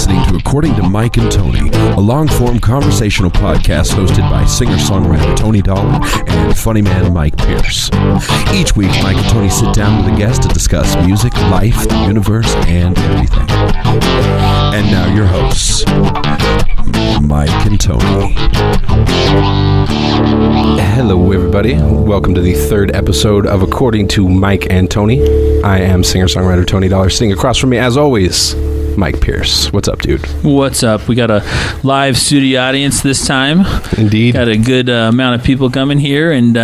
listening to According to Mike and Tony, a long-form conversational podcast hosted by singer-songwriter Tony Dollar and funny man Mike Pierce. Each week, Mike and Tony sit down with a guest to discuss music, life, the universe, and everything. And now your hosts, Mike and Tony. Hello, everybody. Welcome to the third episode of According to Mike and Tony. I am singer-songwriter Tony Dollar. Sitting across from me, as always, Mike Pierce. What's up, dude? What's up? We got a live studio audience this time. Indeed. Got a good amount of people coming here and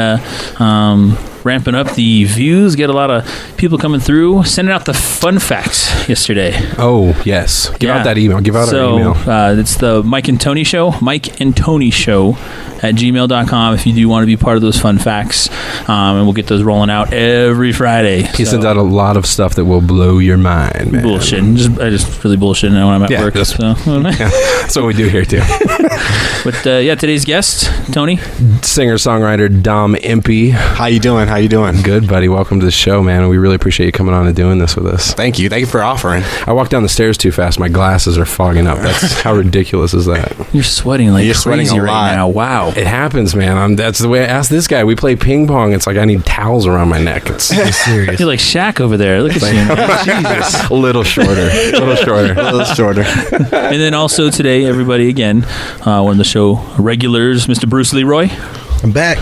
ramping up the views. Get a lot of people coming through. Sending out the fun facts yesterday. Oh, yes. Give out that email. Give out our email. It's the Mike and Tony Show. Mike and Tony Show at gmail.com if you do want to be part of those fun facts. And we'll get those rolling out every Friday. He sends out a lot of stuff that will blow your mind, man. Bullshit. I just really bullshit when I'm at work. That's what we do here, too. But today's guest, Tony. Singer-songwriter Dom Empey. How you doing? Good, buddy. Welcome to the show, man. We really appreciate you coming on and doing this with us. Thank you for offering. I walked down the stairs too fast. My glasses are fogging up. That's how ridiculous is that? You're sweating like crazy right now. Wow. It happens, man. That's the way I asked this guy. We play ping pong. It's like I need towels around my neck. It's serious. You're like Shaq over there. Look at you. Jesus. A little shorter. And then also today, everybody, again, one of the show regulars, Mr. Bruce Leroy. I'm back.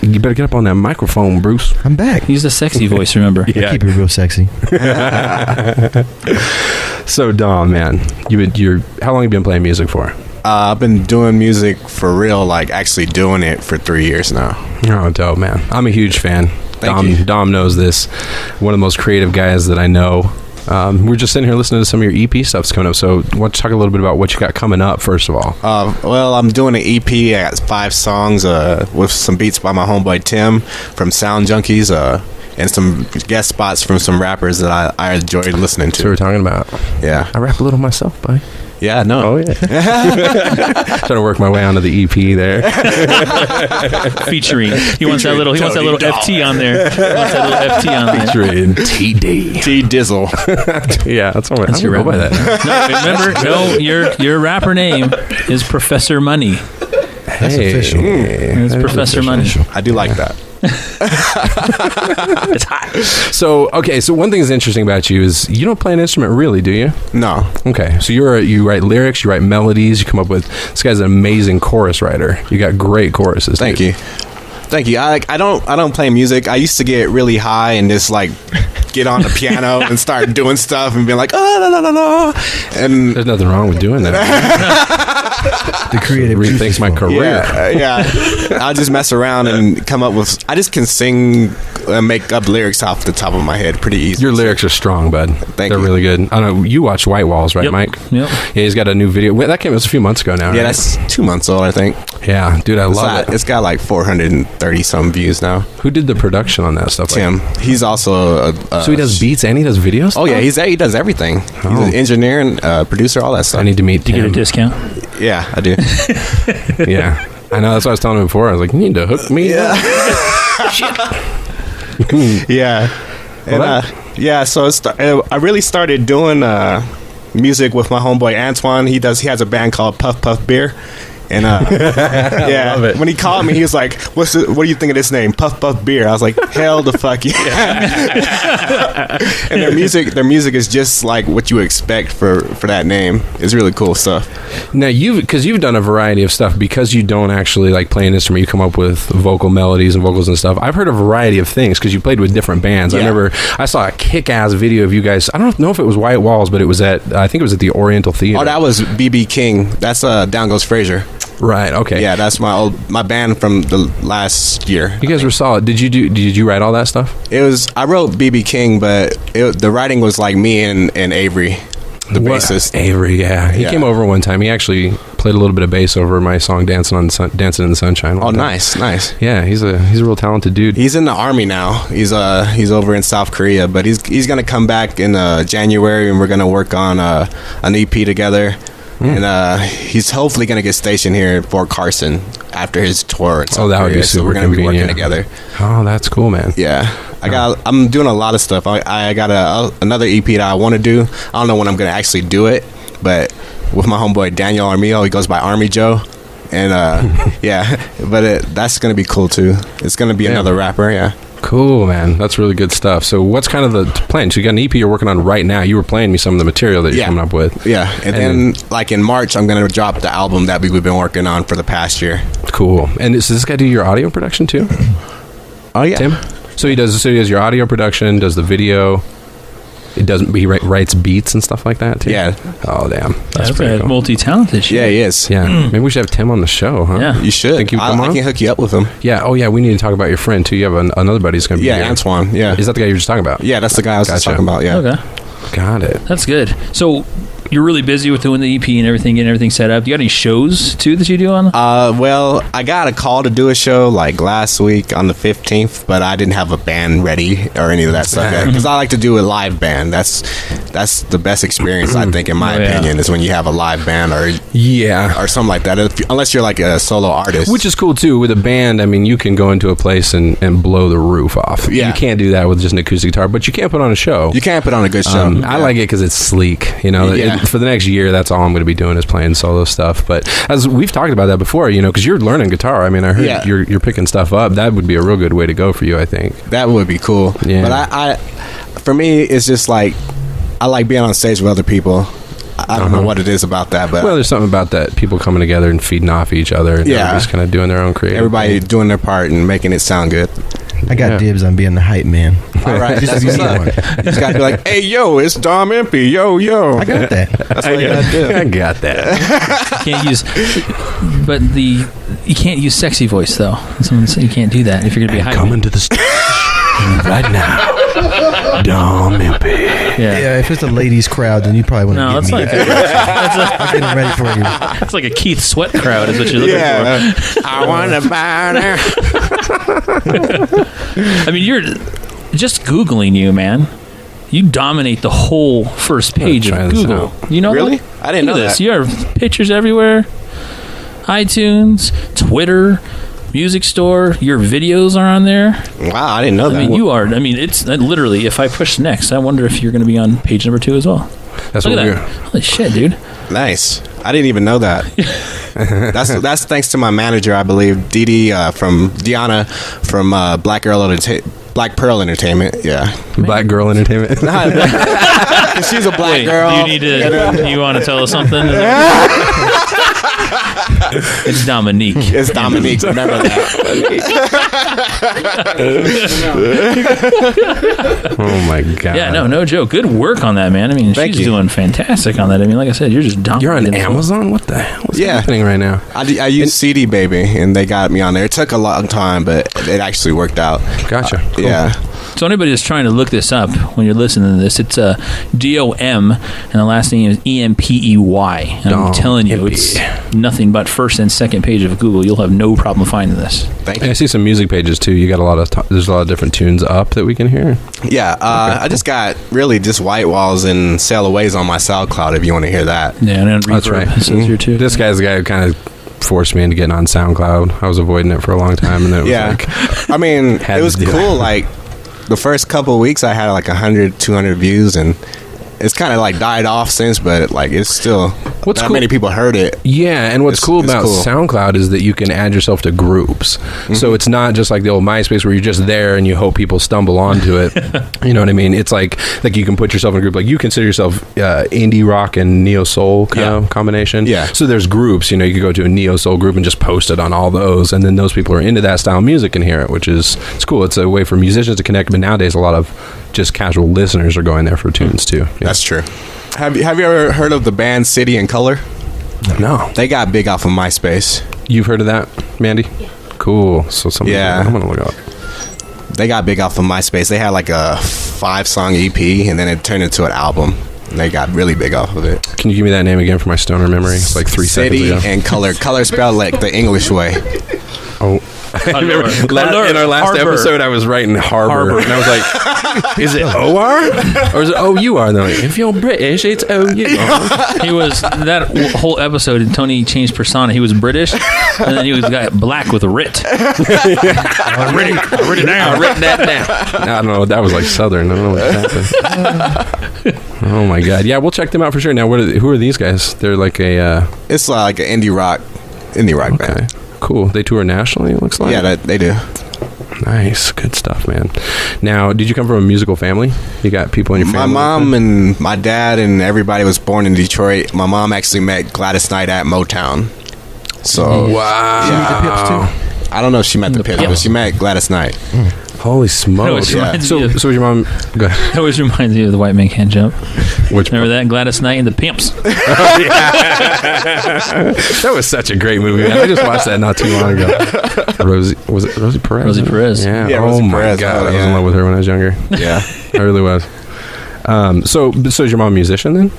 You better get up on that microphone, Bruce. I'm back. He's a sexy voice, remember? Yeah. I keep it real sexy. So, Dom, man, how long have you been playing music for? I've been doing music for real, like actually doing it for 3 years now. Oh, dope, man. I'm a huge fan. Thank you. Dom knows this. One of the most creative guys that I know. We're just sitting here listening to some of your EP stuff's coming up. So, why don't you talk a little bit about what you got coming up, first of all? Well, I'm doing an EP. I got 5 songs with some beats by my homeboy Tim from Sound Junkies, and some guest spots from some rappers that I enjoyed listening to. That's what we're talking about. Yeah. I rap a little myself, buddy. Yeah, no. Oh, yeah. Trying to work my way onto the EP there. Featuring. He wants that little FT on there. Featuring TD. T-Dizzle. Yeah, that's all right. That's your by that. Remember, your rapper name is Professor Money. That's official. It's Professor Money. I do like that. It's hot. So one thing that's interesting about you is you don't play an instrument really, do you? No. Okay, so you write lyrics, you write melodies, you come up with, this guy's an amazing chorus writer. You got great choruses. Thank you. I don't play music. I used to get really high and just like get on the piano and start doing stuff and be like, oh, la, la, la, la. And there's nothing wrong with doing that. The creative rethinks my career. Yeah. I'll just mess around and come up with, I just can sing and make up lyrics off the top of my head pretty easy. Your lyrics are strong, bud. They're really good. I know you watched White Walls, right, Mike? Yep. Yeah, he's got a new video. That came out a few months ago now, right? Yeah, that's 2 months old, I think. Yeah, dude, I love it. It's got like 430 some views now. Who did the production on that stuff? Tim. He's also so he does beats and he does videos? Oh, yeah, he does everything. He's an engineer and producer, all that stuff. I need to meet Tim. Do you get a discount? Yeah, I do. Yeah. I know, that's what I was telling him before. I was like, you need to hook me up. Yeah. And, so I really started doing music with my homeboy Antoine. He has a band called Puff Puff Beer. And yeah, love it. When he called me, he was like, what do you think of this name? Puff Puff Beer. I was like, hell the fuck yeah. And their music is just like what you expect for that name. It's really cool stuff. Now because you've done a variety of stuff, because you don't actually like play an instrument, you come up with vocal melodies and vocals and stuff. I've heard a variety of things because you played with different bands. Yeah. I saw a kick-ass video of you guys. I don't know if it was White Walls, but I think it was at the Oriental Theater. Oh, that was BB King. That's Down Goes Frazier. Right. Okay. Yeah, that's my band from the last year. You guys were solid. Did you write all that stuff? I wrote BB King, but the writing was like me and Avery, the bassist. Avery, yeah. He came over one time. He actually played a little bit of bass over my song "Dancing in the Sunshine." Oh, nice. Yeah, he's a real talented dude. He's in the army now. He's over in South Korea, but he's gonna come back in January, and we're gonna work on an EP together. And he's hopefully going to get stationed here at Fort Carson after his tour. Oh, that would be super so we're going to be working together. Oh, that's cool, man. Yeah. I'm doing a lot of stuff. I got another EP that I want to do. I don't know when I'm going to actually do it, but with my homeboy Daniel Armillo. He goes by Army Joe. And but that's gonna be cool too. It's gonna be another rapper. Yeah. Cool, man. That's really good stuff. So what's kind of the plan? So you got an EP you're working on right now. You were playing me some of the material that you're coming up with. Yeah. And then like in March, I'm going to drop the album that we've been working on for the past year. Cool. And does this guy do your audio production too? Oh, yeah. Tim? So he does your audio production, does the video. He writes beats and stuff like that too? Yeah. Oh, damn. That's pretty cool. Multi-talented shit. Yeah, he is. Yeah. Maybe we should have Tim on the show, huh? Yeah. You should. Think you come on? I can hook you up with him. Yeah. Oh, yeah. We need to talk about your friend too. You have another buddy who's going to be here. Antoine. Yeah. Is that the guy you were just talking about? Yeah, that's the guy I was just talking about. Yeah. Okay. Got it. That's good. So you're really busy with doing the EP and everything, getting everything set up. Do you got any shows too that you do on? Well, I got a call to do a show like last week on the 15th, but I didn't have a band ready or any of that stuff because I like to do a live band. That's the best experience I think, in my opinion, is when you have a live band or something like that. Unless you're like a solo artist, which is cool too. With a band, I mean, you can go into a place and blow the roof off. Yeah. You can't do that with just an acoustic guitar, but you can put on a show. You can put on a good show. I like it because it's sleek. You know, for the next year, that's all I'm going to be doing is playing solo stuff. But as we've talked about that before, you know, because you're learning guitar. I mean, I heard you're picking stuff up. That would be a real good way to go for you, I think. That would be cool. Yeah. But for me, it's just like I like being on stage with other people. I don't know what it is about that, but there's something about that. People coming together and feeding off each other. And everybody's kind of doing their own creative. Everybody doing their part and making it sound good. I got dibs on being the hype man. All right, that's what's up. You just gotta be like, "Hey, yo, it's Dom Empey, yo." I got that. That's what you gotta do. I got that. Can't use, but you can't use sexy voice though. Someone said you can't do that if you're gonna be hype. Coming to the stage right now, Dom Empey. Yeah, if it's a ladies' crowd, then you probably want to get me. I'm getting ready for you. It's like a Keith Sweat crowd is what you're looking for. I want to buy her. I mean, you're just Googling you, man. You dominate the whole first page of Google. You know really? that? I didn't know this. that. You have pictures everywhere. iTunes, Twitter, music store. Your videos are on there. Wow, I didn't know that. I mean, you are. I mean, it's literally. If I push next, I wonder if you're going to be on page number 2 as well. That's Look what at that. Holy shit, dude. Nice. I didn't even know that. That's thanks to my manager, I believe, Dee from Dionna from Black Pearl Entertainment. Yeah. Black Girl Entertainment. She's a black girl. You want to tell us something? It's Dominique. It's Dominique. Remember that. Oh my god. Yeah, no joke. Good work on that, man. I mean, she's doing fantastic on that. I mean, like I said, you're just dominating. You're on Amazon? What the hell is happening right now? I use CD Baby, and they got me on there. It took a long time, but it actually worked out. Gotcha. Cool. Yeah. So anybody that's trying to look this up when you're listening to this, it's D-O-M, and the last name is E-M-P-E-Y. And I'm telling you, it's nothing but first and second page of Google. You'll have no problem finding this. Thank you. I see some music pages too. You got there's a lot of different tunes up that we can hear. Yeah, I just got really just White Walls and Sail Aways on my SoundCloud if you want to hear that. Yeah, and that's right. Here too. This guy's the guy who kind of forced me into getting on SoundCloud. I was avoiding it for a long time, and then it was like, I mean, it was cool. Like the first couple of weeks, I had like 100, 200 views, and it's kind of like died off since, but like it's still not many people heard it. Yeah, and what's cool about SoundCloud is that you can add yourself to groups. Mm-hmm. So it's not just like the old MySpace where you're just there and you hope people stumble onto it. You know what I mean? It's like you can put yourself in a group. Like you consider yourself indie rock and neo soul kind of combination. Yeah. So there's groups. You know, you could go to a neo soul group and just post it on all those, and then those people who are into that style of music can hear it, which is it's cool. It's a way for musicians to connect. But nowadays, a lot of just casual listeners are going there for tunes too. Yeah. That's true. Have you ever heard of the band City and Color? No. They got big off of MySpace. You've heard of that, Mandy? Yeah. Cool. So I'm gonna look up. They got big off of MySpace. They had like a 5-song EP, and then it turned into an album. And they got really big off of it. Can you give me that name again for my stoner memory? It's like 3 seconds ago. City and Color. Color spelled like the English way. Oh, In our last episode, I was writing Harbor. And I was like, is it O-R? Or is it O-U-R? And they're like, if you're British, it's O-U. He was, that whole episode, Tony changed persona. He was British, and then he got black with a writ. I writ it down. I written that down. I don't know. That was like Southern. I don't know what happened. Oh, my God. Yeah, we'll check them out for sure. Now, who are these guys? They're like a... It's like an indie rock band. Cool. They tour nationally, it looks like? Yeah, they do. Nice. Good stuff, man. Now, did you come from a musical family? You got people in your family? My mom and my dad and everybody was born in Detroit. My mom actually met Gladys Knight at Motown. So, wow. She met the Pips, too? I don't know if she met the Pips, but she met Gladys Knight. Holy smokes. So was your mom... Go ahead. That always reminds me of The White Man Can't Jump. Remember that? Gladys Knight and the Pimps. That was such a great movie, man. I just watched that not too long ago. Was it Rosie Perez? Rosie Perez. Yeah. Rosie my Perez. God. I was in love with her when I was younger. Yeah. I really was. So is your mom a musician then?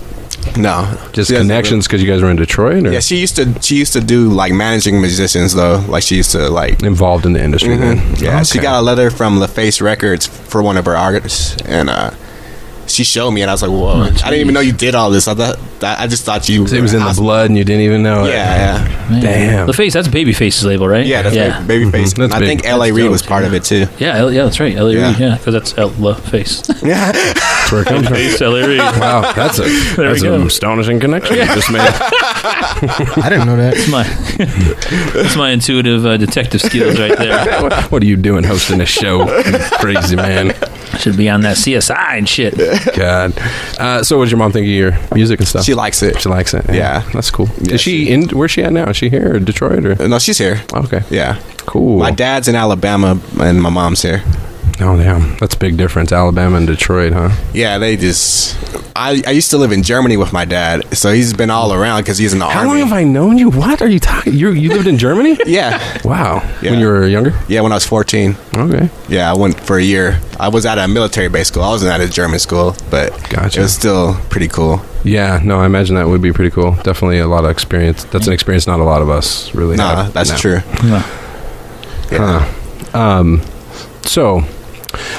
No. Just connections because you guys were in Detroit? Or? Yeah, she used to do like managing musicians though. Like she used to like involved in the industry then. Yeah, okay. She got a letter from LaFace Records for one of her artists, and she showed me, and I was like, "Whoa!" I didn't even know you did all this. I just thought you. So it was in the blood, and you didn't even know it. Yeah. Man. Damn. LaFace, that's Babyface's label, right? Yeah, that's Babyface. That's I think L.A. Reid was part of it too. Yeah, that's right. L.A. Reid, because that's LaFace. Yeah, that's where it comes from. L.A. Reid. Wow, that's an astonishing connection you just made. I didn't know that. That's my intuitive detective skills right there. What are you doing hosting a show, you crazy man? Should be on that CSI and shit. God. So what does your mom think of your music and stuff? she likes it. She likes it. Yeah. That's cool. Yeah, Is she in? Where's she at now? Is she here or Detroit or? No, she's here. Okay. Yeah. Cool. My dad's in Alabama, and my mom's here. Oh, damn. That's a big difference. Alabama and Detroit, huh? Yeah, they just... I used to live in Germany with my dad, so he's been all around because he's in the army. How long have I known you? What are you talking? You lived in Germany? Yeah. Wow. Yeah. When you were younger? Yeah, when I was 14. Okay. Yeah, I went for a year. I was at a military base school. I wasn't at a German school, but Gotcha. It was still pretty cool. Yeah, no, I imagine that would be pretty cool. Definitely a lot of experience. That's an experience not a lot of us really have. That's true. No. Yeah. So...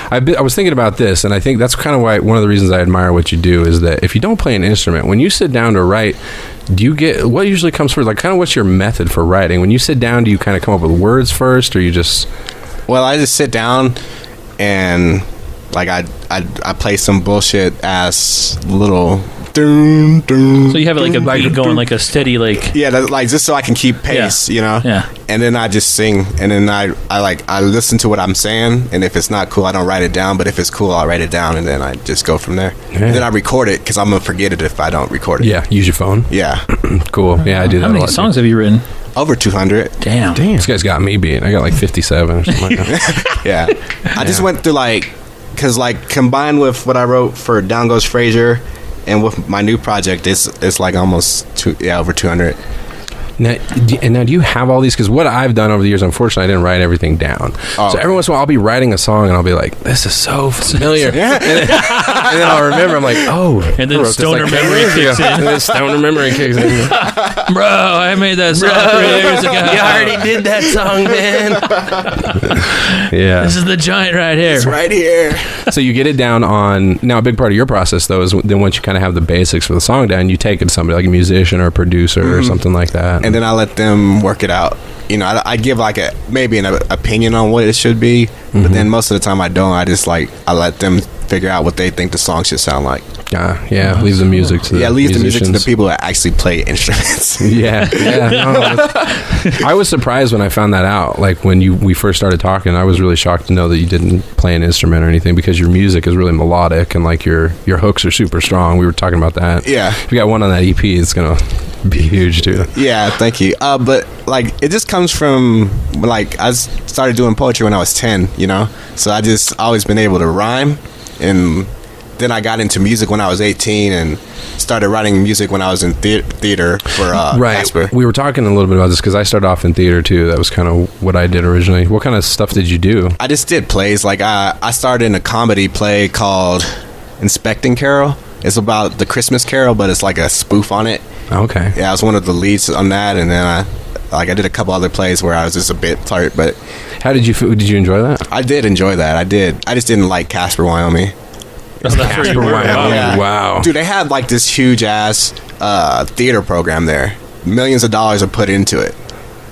I was thinking about this, and I think that's kind of why one of the reasons I admire what you do is that if you don't play an instrument, when you sit down to write, do you get what usually comes first? Like, kind of what's your method for writing? When you sit down, do you kind of come up with words first, or you just? Well, I just sit down and like I play some bullshit ass little. Dun, dun, so you have like a beat going, like a steady, like like just so I can keep pace, you know. Yeah. And then I just sing, and then I listen to what I'm saying, and if it's not cool, I don't write it down. But if it's cool, I'll write it down, and then I just go from there. Yeah. And then I record it because I'm gonna forget it if I don't record it. Yeah, use your phone. Yeah. Cool. Yeah, I do that. How many songs have you written? Over 200. Damn. This guy's got me beat. I got like 57 or something like that. Yeah. I just went through because combined with what I wrote for Down Goes Frazier. And with my new project, it's like almost over 200. Now, do you have all these? Because what I've done over the years, unfortunately, I didn't write everything down. Oh, so every once in a while, I'll be writing a song, and I'll be like, this is so familiar. and then I'll remember, I'm like, oh. And then stoner memory kicks in. And then stoner memory kicks in. Bro, I made that song 3 years ago. You already did that song, man. Yeah. This is the giant right here. It's right here. So you get it down on... Now, a big part of your process, though, is then once you kind of have the basics for the song down, you take it to somebody like a musician or a producer or something like that. And then I let them work it out. You know, I give like maybe an opinion on what it should be, but then most of the time I don't. I just I let them figure out what they think the song should sound like. Yeah, leave the music to the leave musicians. the music to the people that actually play instruments. Yeah. I was surprised when I found that out. Like when we first started talking, I was really shocked to know that you didn't play an instrument or anything because your music is really melodic and like your hooks are super strong. We were talking about that. Yeah. If you got one on that EP, it's gonna be huge too. Yeah, thank you. But like it just comes from like I started doing poetry when I was 10. You know, so I just always been able to rhyme and. Then I got into music when I was 18 and started writing music when I was in theater for Casper. We were talking a little bit about this because I started off in theater too. That was kind of what I did originally. What kind of stuff did you do? I just did plays. Like I started in a comedy play called Inspecting Carol. It's about the Christmas Carol, but it's like a spoof on it. Okay. Yeah, I was one of the leads on that, and then Like I did a couple other plays where I was just a bit part, but how did you enjoy that? I did enjoy that. I did. I just didn't like Casper, Wyoming. Casper, Wyoming. Yeah. Wow. Dude, they had like this huge ass theater program there. Millions of dollars are put into it.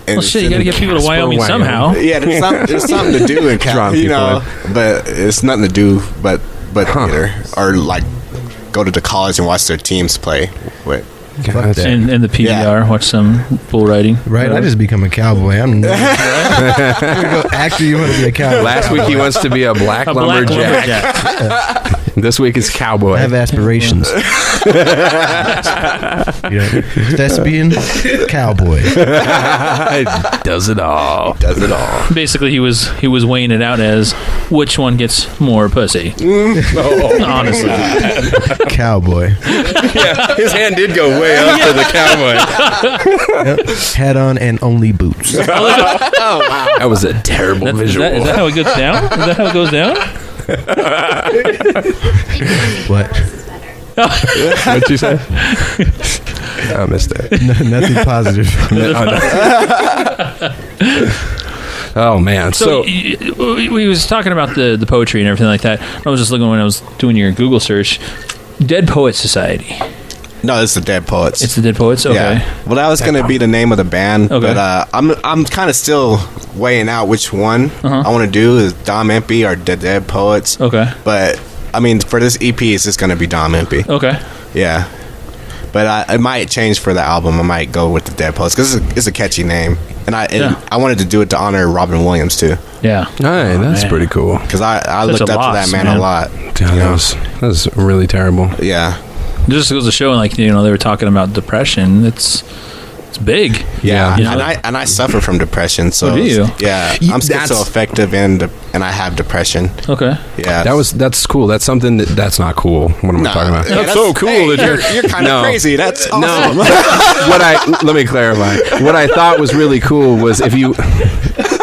And well, shit, you got to get people to Wyoming somehow. Yeah, there's something to do in Casper, you know, but it's nothing to do but theater or like go to the college and watch their teams play. Wait. And the PBR, watch some bull riding. Right, I just become a cowboy. I'm go actor. You want to be a cowboy? Last week he wants to be a black lumberjack. This week is cowboy. I have aspirations. Thespian, cowboy. Does it all. Does it all. Basically, he was weighing it out as which one gets more pussy. Honestly, cowboy. Yeah, his hand did go way up to the cowboy. Yep. Hat on and only boots. Oh wow, that was a terrible visual. Is that how it goes down? Is that how it goes down? What? What'd you say? I missed it. Nothing positive. Oh man! So we was talking about the poetry and everything like that. I was just looking when I was doing your Google search. Dead Poets Society. No, it's the Dead Poets. It's the Dead Poets. Okay. Yeah. Well, that was going to be the name of the band, but I'm kind of still weighing out which one I want to do. Is Dom Empey or the Dead Poets? Okay. But I mean, for this EP, it's just going to be Dom Empey. Okay. Yeah. But I might change for the album. I might go with the Dead Poets because it's a catchy name, and I wanted to do it to honor Robin Williams too. Yeah. Hey, that's pretty cool. Because I looked up to that man a lot. Damn, that was really terrible. Yeah. It just goes to show, like, you know, they were talking about depression. It's big. Yeah, you know? and I suffer from depression. So do you? Yeah, I'm schizoaffective and I have depression. Okay. Yeah, that's cool. That's something that's not cool. What am I talking about? Yeah, that's so cool. Hey, you're kind of crazy. That's awesome. No. Let me clarify. What I thought was really cool was if you.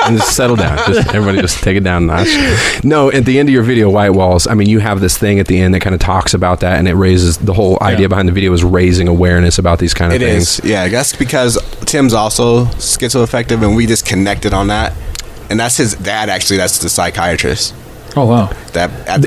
And just settle down. Everybody just take it down a notch. No, at the end of your video, White Walls, I mean, you have this thing at the end that kind of talks about that, and it raises the whole idea behind the video is raising awareness about these kind of things. It is. Yeah, that's because Tim's also schizoaffective, and we just connected on that. And that's his dad, actually. That's the psychiatrist. Oh, wow.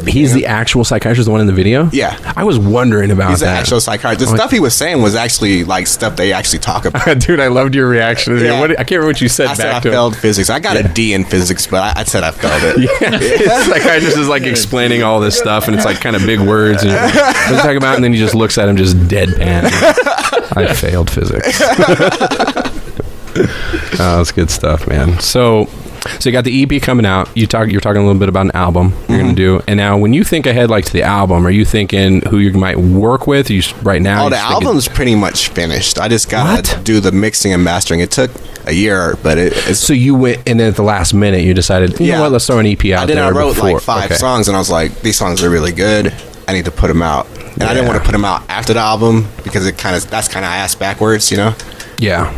He's the actual psychiatrist, the one in the video? Yeah. I was wondering about that. He's the actual psychiatrist. The stuff he was saying was actually like stuff they actually talk about. Dude, I loved your reaction. Yeah. I can't remember what you said back to him. I failed physics. I got a D in physics, but I said I failed it. The psychiatrist is like explaining all this stuff, and it's like kind of big words. And what are you talking about? And then he just looks at him just deadpan. I failed physics. Oh, that's good stuff, man. So you got the EP coming out. You're talking a little bit about an album you're going to do. And now, when you think ahead, like to the album, are you thinking who you might work with? Right now? Oh, the album's pretty much finished. I just got to do the mixing and mastering. It took a year, but it's... So you went, and then at the last minute, you decided, you know what, let's throw an EP out there. I wrote like 5 songs, and I was like, these songs are really good. I need to put them out. And I didn't want to put them out after the album because that's kind of ass backwards, you know? Yeah.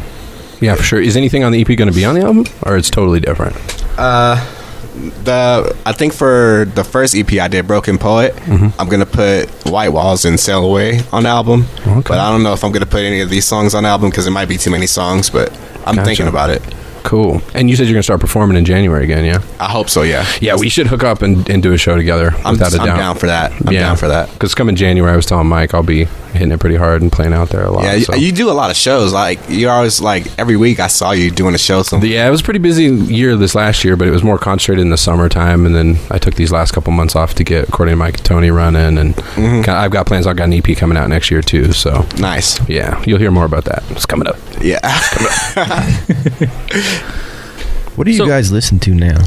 Yeah, for sure. Is anything on the EP going to be on the album, or it's totally different? I think for the first EP I did, Broken Poet, I'm gonna put White Walls and Sail Away on the album. Okay. But I don't know if I'm gonna put any of these songs on the album because it might be too many songs. But I'm thinking about it. Cool. And you said you're going to start performing in January again, yeah? I hope so, yeah. Yeah, we should hook up and do a show together, without a doubt. I'm down for that. I'm down for that. Because coming January, I was telling Mike I'll be hitting it pretty hard and playing out there a lot. Yeah, you do a lot of shows. Like, you're always, like, every week I saw you doing a show somewhere. Yeah, it was a pretty busy year this last year, but it was more concentrated in the summertime, and then I took these last couple months off to get According to Mike and Tony running, and I've got plans. I've got an EP coming out next year, too, so. Nice. Yeah, you'll hear more about that. It's coming up. Yeah. It's coming up. What do you guys listen to now?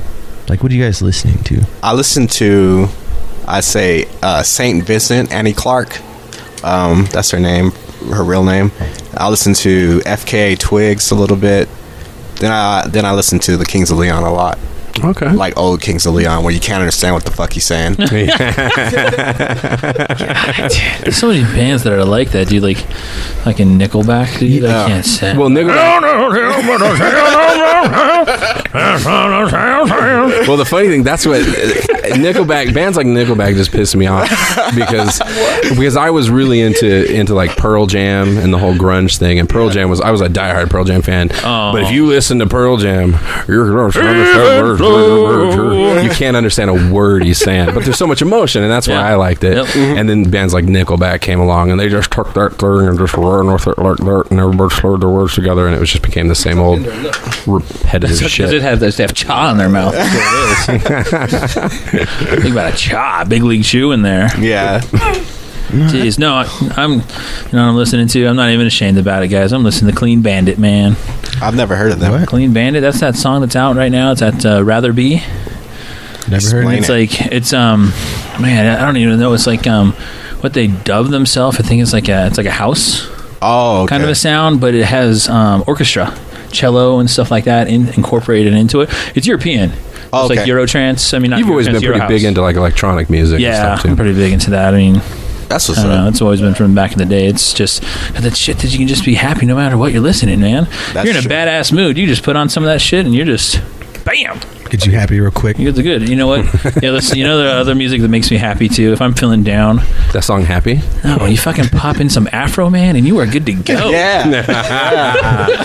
Like, what are you guys listening to? I listen to, St. Vincent, Annie Clark. That's her name, her real name. I listen to FKA Twigs a little bit. Then I listen to the Kings of Leon a lot. Okay. Like old Kings of Leon, where you can't understand what the fuck he's saying. There's so many bands that are like that, dude. Like in Nickelback, dude. I can't stand. Well, Nickelback. Well, the funny thing, that's what Nickelback, bands like Nickelback just piss me off because I was really into like Pearl Jam and the whole grunge thing, and Pearl Jam I was a diehard Pearl Jam fan. But if you listen to Pearl Jam, you can't understand a word he's saying, but there's so much emotion, and that's why I liked it. Yep. And then bands like Nickelback came along, and they just took that thing and just ran with it like that, and everybody slurred their words together, and it just became the same old repetitive shit. They have cha in their mouth. That's what it is. Think about a cha, big league chew in there. Yeah. Jeez, no, I'm listening to. I'm not even ashamed about it, guys. I'm listening to Clean Bandit, man. I've never heard of them. What? Clean Bandit. That's that song that's out right now. It's at Rather Be. Never heard of it. It's like man, I don't even know. It's like what they dub themselves. I think it's like a house. Oh, okay. Kind of a sound, but it has orchestra, cello, and stuff like that incorporated into it. It's European. Oh, it's like Eurotrance. I mean, you've always been pretty big into like electronic music. Yeah, and stuff too. I'm pretty big into that. I mean, that's what's up. It's always been from back in the day. It's just that shit that you can just be happy no matter what you're listening, man. You're in a badass mood. You just put on some of that shit and you're just bam. Get you happy real quick. You're good. You know what? Yeah, listen. You know the other music that makes me happy too. If I'm feeling down, that song "Happy." No, you fucking pop in some Afro, man, and you are good to go. Yeah.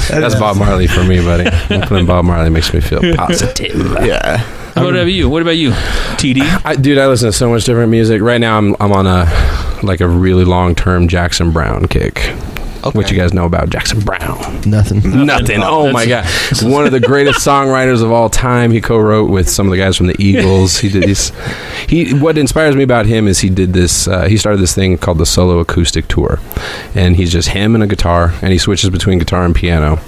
That's Bob Marley for me, buddy. Playing Bob Marley makes me feel positive. Yeah. What about you? What about you, TD? I listen to so much different music. Right now, I'm on a really long-term Jackson Browne kick. Okay. What you guys know about Jackson Browne? Nothing. Oh my God. One of the greatest songwriters of all time. He co-wrote with some of the guys from the Eagles. What inspires me about him is he did this, he started this thing called the Solo Acoustic Tour. And he's just him and a guitar, and he switches between guitar and piano.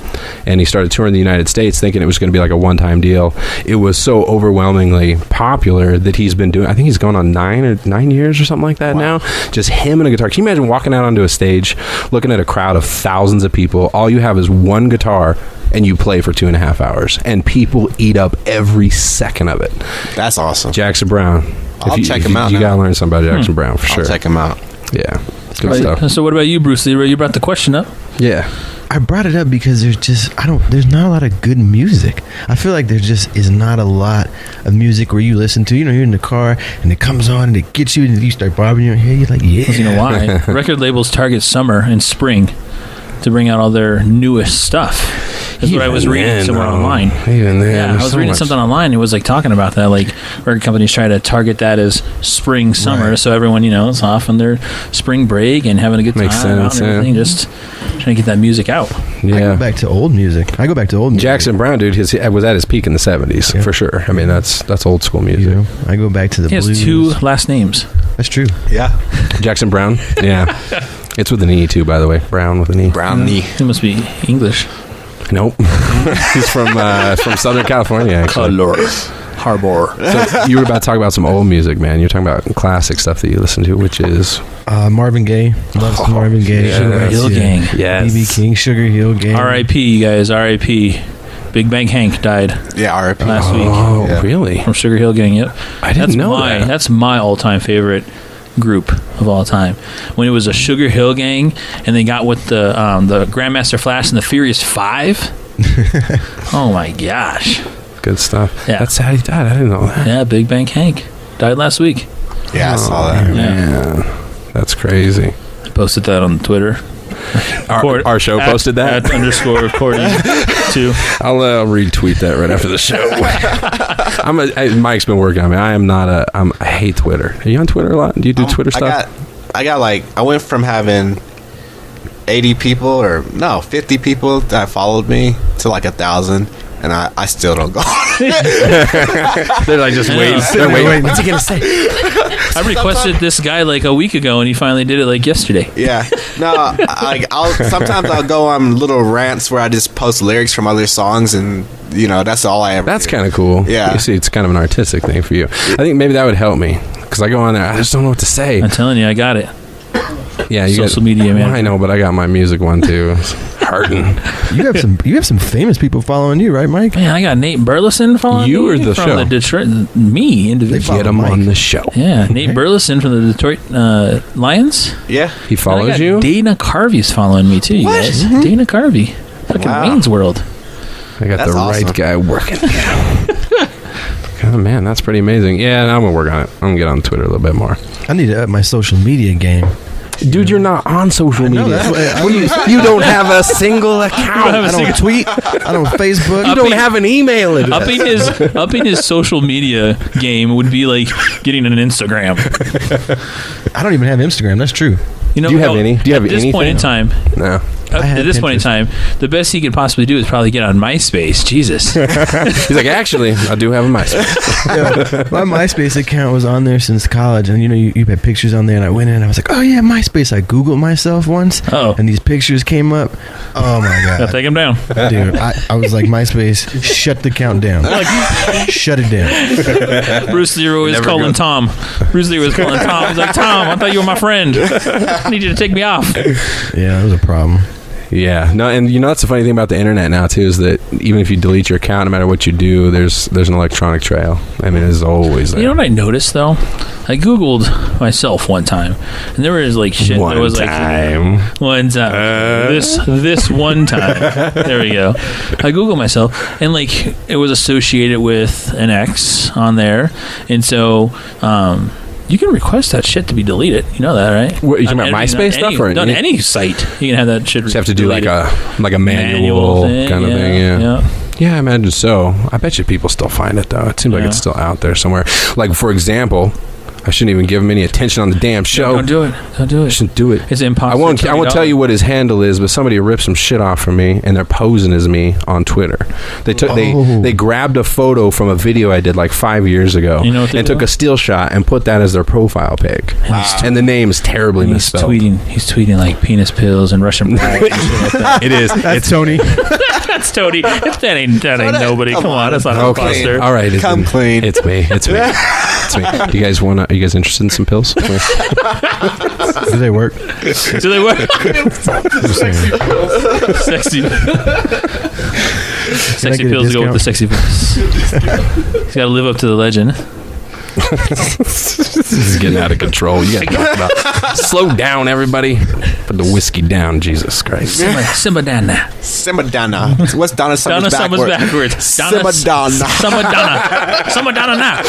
And he started touring the United States thinking it was going to be like a one-time deal. It was so overwhelmingly popular that he's been doing, I think he's going on 9 years or something like that now. Just him and a guitar. Can you imagine walking out onto a stage, looking at a crowd of thousands of people, all you have is one guitar, and you play for 2.5 hours, and people eat up every second of it. That's awesome. Jackson Browne. I'll check him out. You gotta learn something about Jackson Browne for sure. I'll check him out. Yeah, good stuff. So what about you, Bruce Lee? You brought the question up. Yeah. I brought it up because there's not a lot of good music. I feel like there just is not a lot of music where you listen to, you're in the car and it comes on and it gets you and you start bobbing your head. You're like, yeah. You know why? Record labels target summer and spring to bring out all their newest stuff. That's what I was reading somewhere online. Even then, I was reading something online. It was like talking about that. Like record companies try to target that as spring, summer, right. So everyone is off on their spring break and having a good time. Makes sense. And everything, just trying to get that music out. Yeah. I go back to old music. Jackson Browne, dude, was at his peak in the 70s for sure. I mean, that's old school music. I go back to the blues. He has 2 last names. That's true. Yeah. Jackson Browne. Yeah. It's with an E too, by the way. Brown with an E. Brownie. He must be English. Nope. He's from Southern California, actually. Harbor. So you were about to talk about some old music, man. You're talking about classic stuff that you listen to, which is Marvin Gaye. Loves Marvin Gaye. Yes. Sugar Hill Gang. Yes. B.B. King, Sugar Hill Gang. R.I.P. you guys. R.I.P. Big Bang Hank died. Yeah, R.I.P. last week. Oh, yeah. Really? From Sugar Hill Gang. Yep. I didn't know that. That's my all-time favorite group of all time. When it was a Sugar Hill Gang, and they got with the Grandmaster Flash and the Furious 5. Oh my gosh. Good stuff. Yeah. That's how he died. I didn't know that. Yeah, Big Bang Hank died last week. Yeah, I saw that. Man. That's crazy. I posted that on Twitter. Our show posted that? @_recording 2. I'll retweet that right after the show. Mike's been working on me. I hate Twitter. Are you on Twitter a lot? Do you do Twitter stuff? I went from having 80 people 50 people that followed me to like 1,000, and I still don't go. They're like just waiting. They're waiting. What's he gonna say? I requested this guy like a week ago, and he finally did it like yesterday. Yeah. No, sometimes I'll go on little rants where I just post lyrics from other songs, and that's all I ever. That's do. kind of cool. Yeah. You see, it's kind of an artistic thing for you. I think maybe that would help me because I go on there. I just don't know what to say. I'm telling you, I got it. Yeah, social media manager. I know, but I got my music one too. It's hurting. You have some famous people following you, right, Mike? Man, I got Nate Burleson following You me or the from show? the Detroit. Me individually. Get him on the show. Yeah, Nate Burleson from the Detroit Lions. Yeah. He follows you. Dana Carvey's following me too. You guys. Dana Carvey, fucking Wayne's World. I got That's the awesome. right guy working. Oh man, that's pretty amazing. Yeah, I'm gonna work on it. I'm gonna get on Twitter a little bit more. I need to up my social media game. Dude, you're not on social media. that's what You don't have a single account. I don't tweet. I don't Facebook. You don't have an email address. Upping his social media game would be like getting an Instagram. I don't even have Instagram. That's true. You know, Do you have any? Do you have at this anything? point in time? No. At this point in time, the best he could possibly do is probably get on MySpace. Jesus. He's like, actually, I do have a MySpace. Yeah, my MySpace account was on there since college, and you had pictures on there, and I went in and I was like, oh yeah, MySpace. I Googled myself once, and these pictures came up. Oh my god. Gotta take him down. Dude, I was like, MySpace, shut the count down. Shut it down. Bruce Lee was calling Tom. Bruce Lee was calling Tom. He's like, Tom, I thought you were my friend. I need you to take me off. Yeah, that was a problem. Yeah, no, and that's the funny thing about the internet now too is that even if you delete your account, no matter what you do, there's an electronic trail. I mean, it's always there. You know what I noticed though? I googled myself one time, and there was like shit. One that was time. Like one time. This one time. There we go. I googled myself, and like it was associated with an X on there, and so. You can request that shit to be deleted. You know that, right? What, you talking about MySpace stuff or on any site? You can have that shit. Just have to do like a manual thing, kind of thing. Yeah. Yeah, I imagine so. I bet you people still find it though. It seems like it's still out there somewhere. Like for example, I shouldn't even give him any attention on the damn show. Don't do it. Don't do it. I shouldn't do it. It's impossible. I won't tell you what his handle is, but somebody ripped some shit off from me, and they're posing as me on Twitter. They grabbed a photo from a video I did like 5 years ago, and took a still shot and put that as their profile pic. And the name is terribly misspelled. He's tweeting like penis pills and Russian roulette and shit like that. It is. That's Tony. That's Tony. That ain't nobody. Come on, that's not a poster. All right, come clean. It's me. It's me. It's me. Are you guys interested in some pills? Do they work? Do they work? Sexy pills go with the sexy pills. He's got to live up to the legend. This is getting out of control. You got to talk about. Slow down, everybody. Put the whiskey down, Jesus Christ. Simba Dana. What's Donna Summer's backwards? Simba Dana now.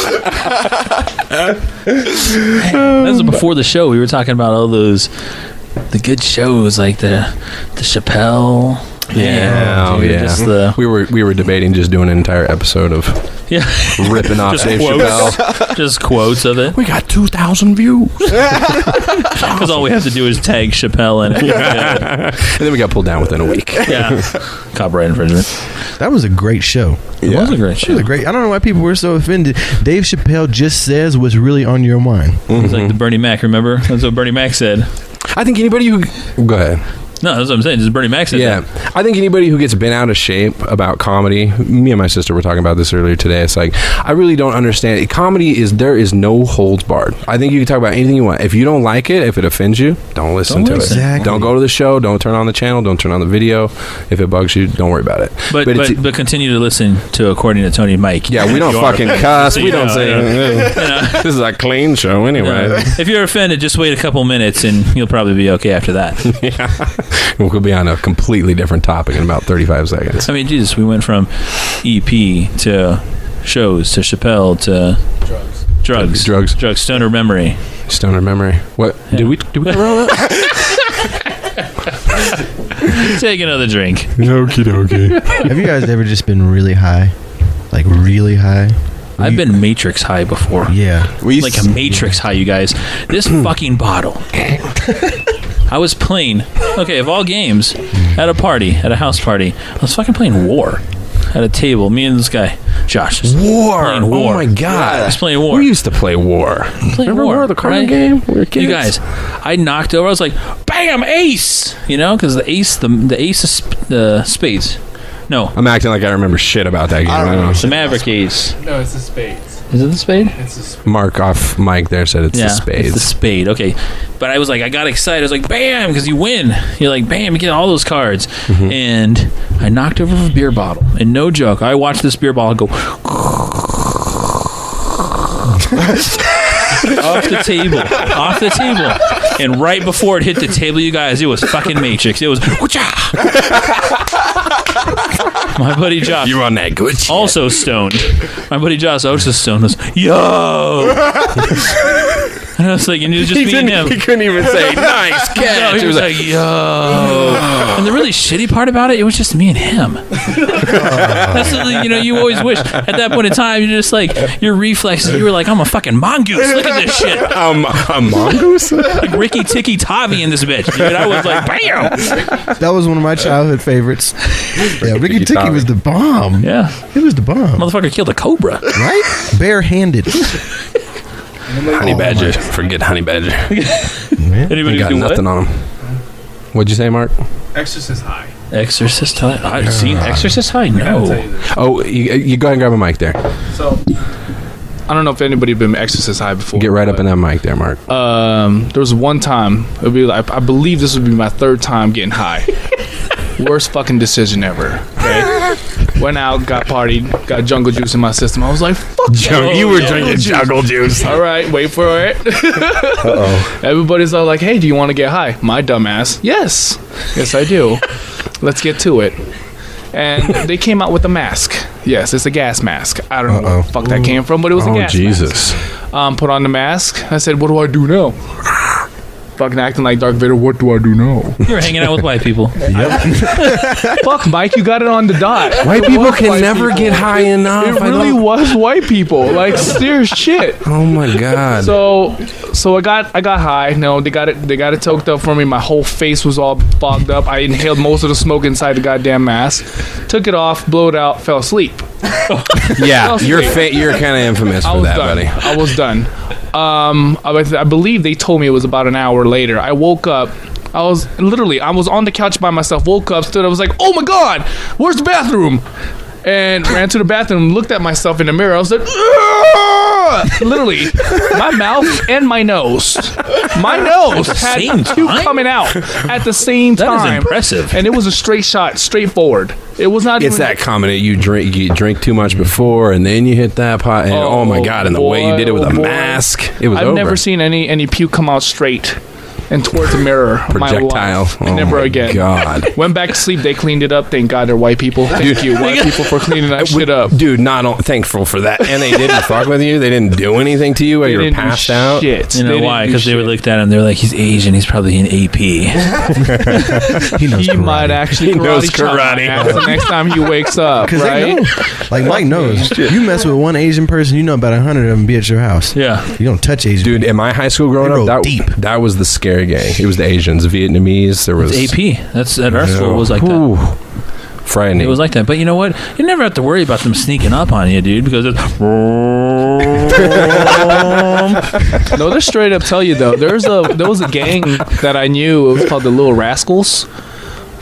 That was before the show. We were talking about all the good shows like the Chappelle. We were debating just doing an entire episode of ripping off Dave Chappelle. Just quotes of it. We got 2,000 views. Because all we have to do is tag Chappelle in it. And then we got pulled down within a week. Yeah. Copyright infringement. That was a great show. It was a great show. It was a great. I don't know why people were so offended. Dave Chappelle just says what's really on your mind. He's like the Bernie Mac, remember? That's what Bernie Mac said. I think anybody who... Go ahead. No, that's what I'm saying. Just Bernie Mac said that. I think anybody who gets bent out of shape about comedy, me and my sister were talking about this earlier today. It's like, I really don't understand. Comedy there is no holds barred. I think you can talk about anything you want. If you don't like it, if it offends you, don't listen to it. Exactly. Don't go to the show. Don't turn on the channel. Don't turn on the video. If it bugs you, don't worry about it. But continue to listen to According to Tony and Mike. Yeah, we don't fucking cuss. We don't say, this is a clean show anyway. If you're offended, just wait a couple minutes and you'll probably be okay after that. Yeah. We'll be on a completely different topic in about 35 seconds. I mean, Jesus, we went from EP to shows to Chappelle to drugs, stoner memory. What? Yeah. Did we cover all that? Take another drink. Okie dokie. Have you guys ever just been really high? Like really high? I've been Matrix high before. Yeah. Like a Matrix high, you guys. This fucking bottle. I was playing, of all games, at a house party, I was fucking playing War at a table. Me and this guy, Josh. War. Oh my God. I was playing War. We used to play War. Remember War, the card game? We were kids. You guys, I knocked over. I was like, bam, ace. Because the ace is the spades. No. I'm acting like I remember shit about that game. I don't know. The Maverick ace. No, it's the spades. Is it the spade? Mark off mic there said it's the spade. It's the spade. Okay, but I was like, I got excited. I was like, bam, because you win. You're like, bam, you get all those cards. And I knocked over a beer bottle. And no joke, I watched this beer bottle go off the table. And right before it hit the table, you guys, it was fucking Matrix. It was my buddy Josh. You on that good shit. Also stoned. My buddy Josh, also stoned, was, yo! And I was like, and it was just me and him. He couldn't even say, nice catch. No, he was like, yo. And the really shitty part about it was just me and him. That's the, you always wish. At that point in time, you're just like, your reflexes, you were like, I'm a fucking mongoose. Look at this shit. A mongoose? Like Ricky Tikki Tavi in this bitch, dude. I was like, bam. That was one of my childhood favorites. Yeah, Ricky Tikki was the bomb. Yeah. He was the bomb. Motherfucker killed a cobra. Right? Barehanded. Honey Badger. Forget Honey Badger. Anybody got nothing on him. What'd you say, Mark? Exorcist High. Exorcist High? I've seen Exorcist High? No. Oh, you go ahead and grab a mic there. So, I don't know if anybody been Exorcist High before. Get right up in that mic there, Mark. There was one time, it'd be like, I believe this would be my third time getting high. Worst fucking decision ever. Okay? Went out, got partied, got jungle juice in my system. I was like, fuck you were drinking jungle juice. All right, wait for it. Uh-oh. Everybody's all like, hey, do you want to get high? My dumbass. Yes, I do. Let's get to it. And they came out with a mask. Yes, it's a gas mask. I don't know where the fuck that came from, but it was a gas Jesus. mask. Put on the mask. I said, what do I do now? Fucking acting like Darth Vader. What do I do now? You're hanging out with white people. Fuck, Mike, you got it on the dot. White people can never get high enough. It really was white people. Like, serious shit. Oh my god. So I got high. No, they got it toked up for me. My whole face was all fogged up. I inhaled most of the smoke inside the goddamn mask. Took it off, blew it out, fell asleep. Yeah, you're kind of infamous for that, buddy. I was done. I believe they told me it was about an hour later. I woke up. I was on the couch by myself. Woke up, stood. I was like, oh my god, where's the bathroom? And ran to the bathroom, looked at myself in the mirror. I was like, Ugh! Literally, my mouth and my nose had puke coming out at the same time. That is impressive. And it was a straight shot, straightforward. It was not. It's that common that you drink too much before, and then you hit that pot. And oh my god! And the way you did it with a mask, it was. I've never seen any puke come out straight and towards the mirror. Projectile. Never again. God. Went back to sleep. They cleaned it up. Thank God they're white people. Thank you, white people, for cleaning that shit up. Dude, not thankful for that. And they didn't fuck with you. They didn't do anything to you while you were passed out. Shit. You know why? Because they would looked at him. They're like, he's Asian. He's probably an AP. He knows karate. Might actually karate. The next time he wakes up, right? Like Mike knows. You mess with one Asian person, you know about 100 of them be at your house. Yeah. You don't touch Asian. Dude, in my high school growing up, that was the scary gang. It was the Asians, Vietnamese. There was AP. That's at our school was like that. Frightening. It was like that, but you know what? You never have to worry about them sneaking up on you, dude, because it's. No, they straight up tell you though. There was a gang that I knew. It was called the Little Rascals.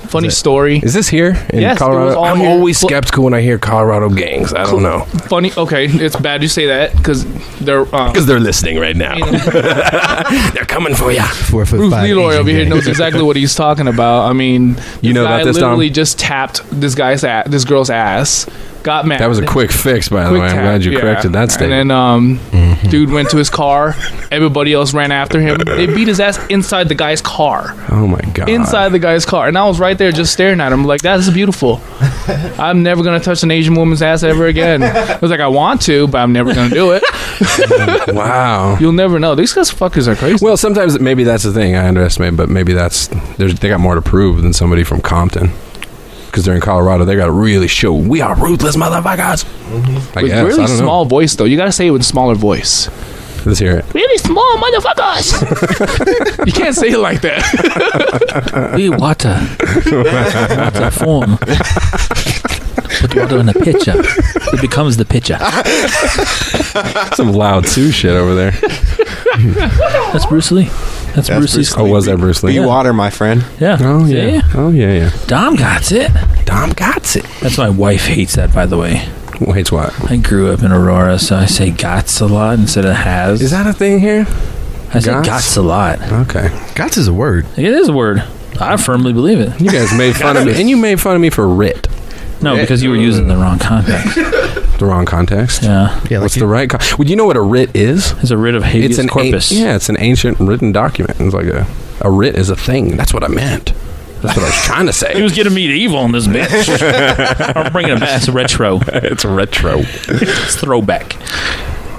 Funny story. Is this here in Colorado? I'm always skeptical when I hear Colorado gangs. I don't know. Funny. Okay, it's bad you say that because they're listening right now. They're coming for you. 4'5" Bruce Leroy over here knows exactly what he's talking about. I mean, you know about this, Dom? Literally just tapped this girl's ass. Got mad. That was a quick fix, by the way. I'm glad you corrected that statement. And then dude went to his car. Everybody else ran after him. They beat his ass inside the guy's car. Oh my god! Inside the guy's car, and I was right there just staring at him like, that is beautiful. I'm never gonna touch an Asian woman's ass ever again. I was like, I want to, but I'm never gonna do it. Wow. You'll never know. These guys fuckers are crazy. Well, sometimes maybe that's the thing I underestimate, but maybe they got more to prove than somebody from Compton. Because they're in Colorado, they got to really show we are ruthless motherfuckers. I guess. Really I don't small voice though. You got to say it with a smaller voice. Let's hear it. Really small motherfuckers. You can't say it like that. We water form. Put water in a pitcher. It becomes the pitcher. Some loud Sioux shit over there. That's Bruce Lee. That's Bruce Lee's. Oh, was that Bruce Lee? Be water, my friend. Yeah. Oh, yeah. See? Oh, yeah. Dom got it. Dom got it. That's my wife hates that, by the way. Wait, what? I grew up in Aurora, so I say gots a lot instead of has. Is that a thing here? I say gots a lot. Okay. Gots is a word. It is a word. I firmly believe it. You guys made fun of me, and you made fun of me for writ. No, because you were using the wrong context. The wrong context? Yeah. What's the right Well, you know what a writ is? It's a writ of habeas corpus. It's an ancient written document. It's like a writ is a thing. That's what I meant. That's what I was trying to say. He was getting medieval in this bitch. I'm bringing it back. It's retro. It's retro. It's throwback.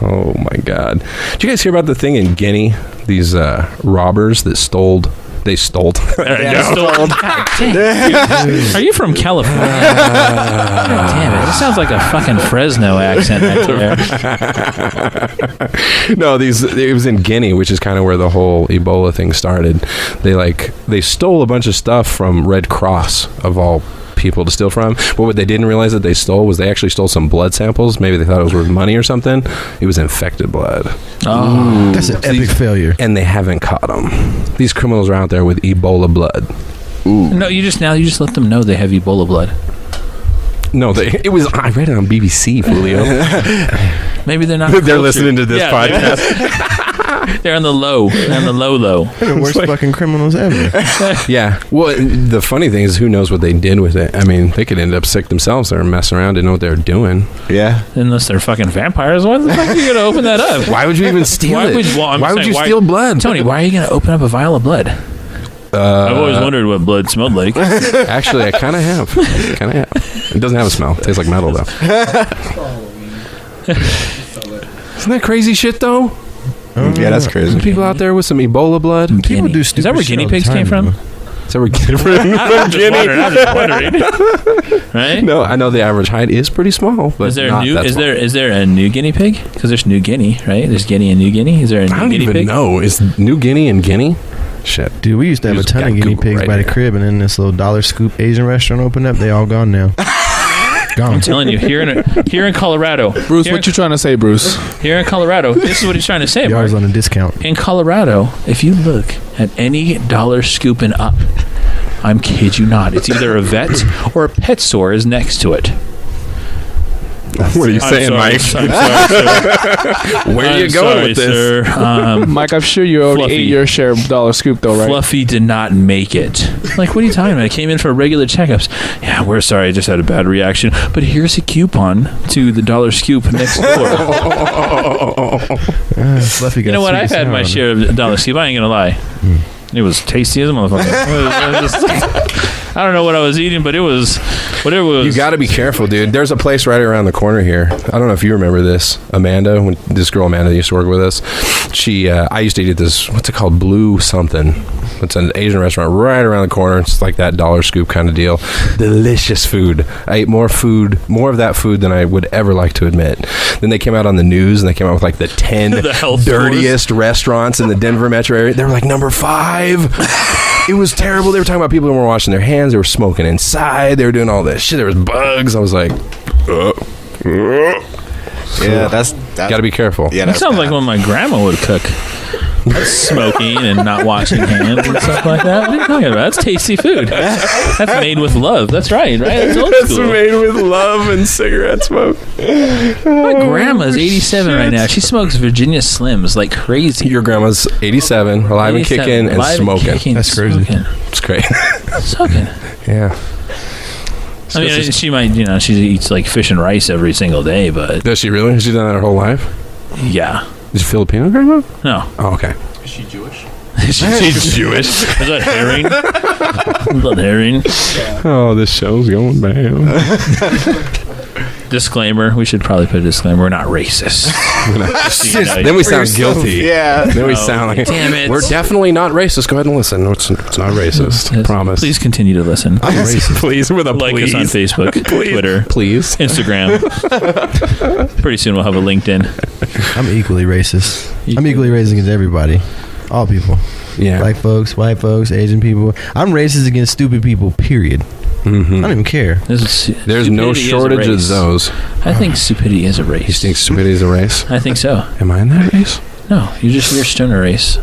Oh, my God. Did you guys hear about the thing in Guinea? These robbers that stole... They stole. Are you from California? God damn it. This sounds like a fucking Fresno accent right there. No, it was in Guinea, which is kind of where the whole Ebola thing started. They stole a bunch of stuff from Red Cross, of all people to steal from. But what they didn't realize that they stole was they actually stole some blood samples. Maybe they thought it was worth money or something. It was infected blood. Oh, that's an epic failure. And they haven't caught them. These criminals are out there with Ebola blood. Ooh. No, you just let them know they have Ebola blood. No, I read it on BBC, Julio. Maybe they're not. They're listening to this podcast. They're on the low. They're on the low. They're the worst fucking criminals ever. Yeah. Well, the funny thing is, who knows what they did with it? I mean, they could end up sick themselves. They were messing around, didn't know what they were doing. Yeah. Unless they're fucking vampires. Why the fuck are you going to open that up? Why would you even steal it? Why would you steal blood? Tony, why are you going to open up a vial of blood? I've always wondered what blood smelled like. Actually, I kind of have. It doesn't have a smell. It tastes like metal, though. Isn't that crazy shit, though? Yeah, that's crazy. People out there with some Ebola blood. People do stupid. Is that where guinea pigs came from? Is that where guinea I'm just wondering. Right? No, I know the average height is pretty small. But is there a New Guinea pig? Because there's New Guinea, right? There's Guinea and New Guinea. Is there a New Guinea pig? I don't even know. Is New Guinea and Guinea? Shit. Dude, we used to have a ton of guinea pigs by the crib, and then this little dollar scoop Asian restaurant opened up. They all gone now. Gone. I'm telling you, here in Colorado. Bruce, what you trying to say, Bruce? Here in Colorado, this is what he's trying to say. Yours on a discount. In Colorado, if you look at any dollar scoop and up, I'm kid you not, it's either a vet or a pet store is next to it. What are you saying, Mike? Where are you going with this? Mike, I'm sure you already ate your share of dollar scoop, though, right? Fluffy did not make it. Like, what are you talking about? I came in for regular checkups. Yeah, we're sorry. I just had a bad reaction. But here's a coupon to the dollar scoop next door. Fluffy got you know what? I've had my share of dollar scoop. I ain't going to lie. It was tasty as a motherfucker. I don't know what I was eating, but it was whatever it was. You got to be careful, dude. There's a place right around the corner here. I don't know if you remember this. Amanda, this girl Amanda used to work with us. I used to eat at this, what's it called? Blue something. It's an Asian restaurant right around the corner. It's like that dollar scoop kind of deal. Delicious food. I ate more of that food than I would ever like to admit. Then they came out on the news, and they came out with like the 10 dirtiest restaurants in the Denver metro area. They were like number 5. It was terrible. They were talking about people who weren't washing their hands. They were smoking inside. They were doing all this shit. There was bugs. I was like, yeah, that's got to be careful. Yeah, that sounds like when my grandma would cook. Smoking and not washing hands and stuff like that. What are you talking about? That's tasty food. That's made with love. That's right? That's old school. That's made with love and cigarette smoke. My grandma's 87 right now. She smokes Virginia Slims like crazy. Your grandma's 87, alive and kicking and smoking. That's crazy. It's great. Smoking. Yeah. I mean, she might, she eats like fish and rice every single day, but... Does she really? Has she done that her whole life? Yeah. Is she Filipino, grandma? No. Oh, okay. Is she Jewish? She's Jewish. Is that herring? Is that herring? Oh, this show's going down. Disclaimer. We should probably put a disclaimer. We're not racist. Then we sound guilty. Yeah. Then we sound like, damn it. We're definitely not racist. Go ahead and listen. No, it's not racist. Yes. Promise. Please continue to listen. I'm racist. Please, with a like please. us on Facebook, Twitter, please, Instagram. Pretty soon we'll have a LinkedIn. I'm equally racist. I'm equally racist against everybody. All people. Yeah. Black folks, white folks, Asian people. I'm racist against stupid people, period. Mm-hmm. I don't even care. There's no shortage of those. I think stupidity is a race. You think stupidity is a race? I think so. Am I in that race? No, you're stoner race.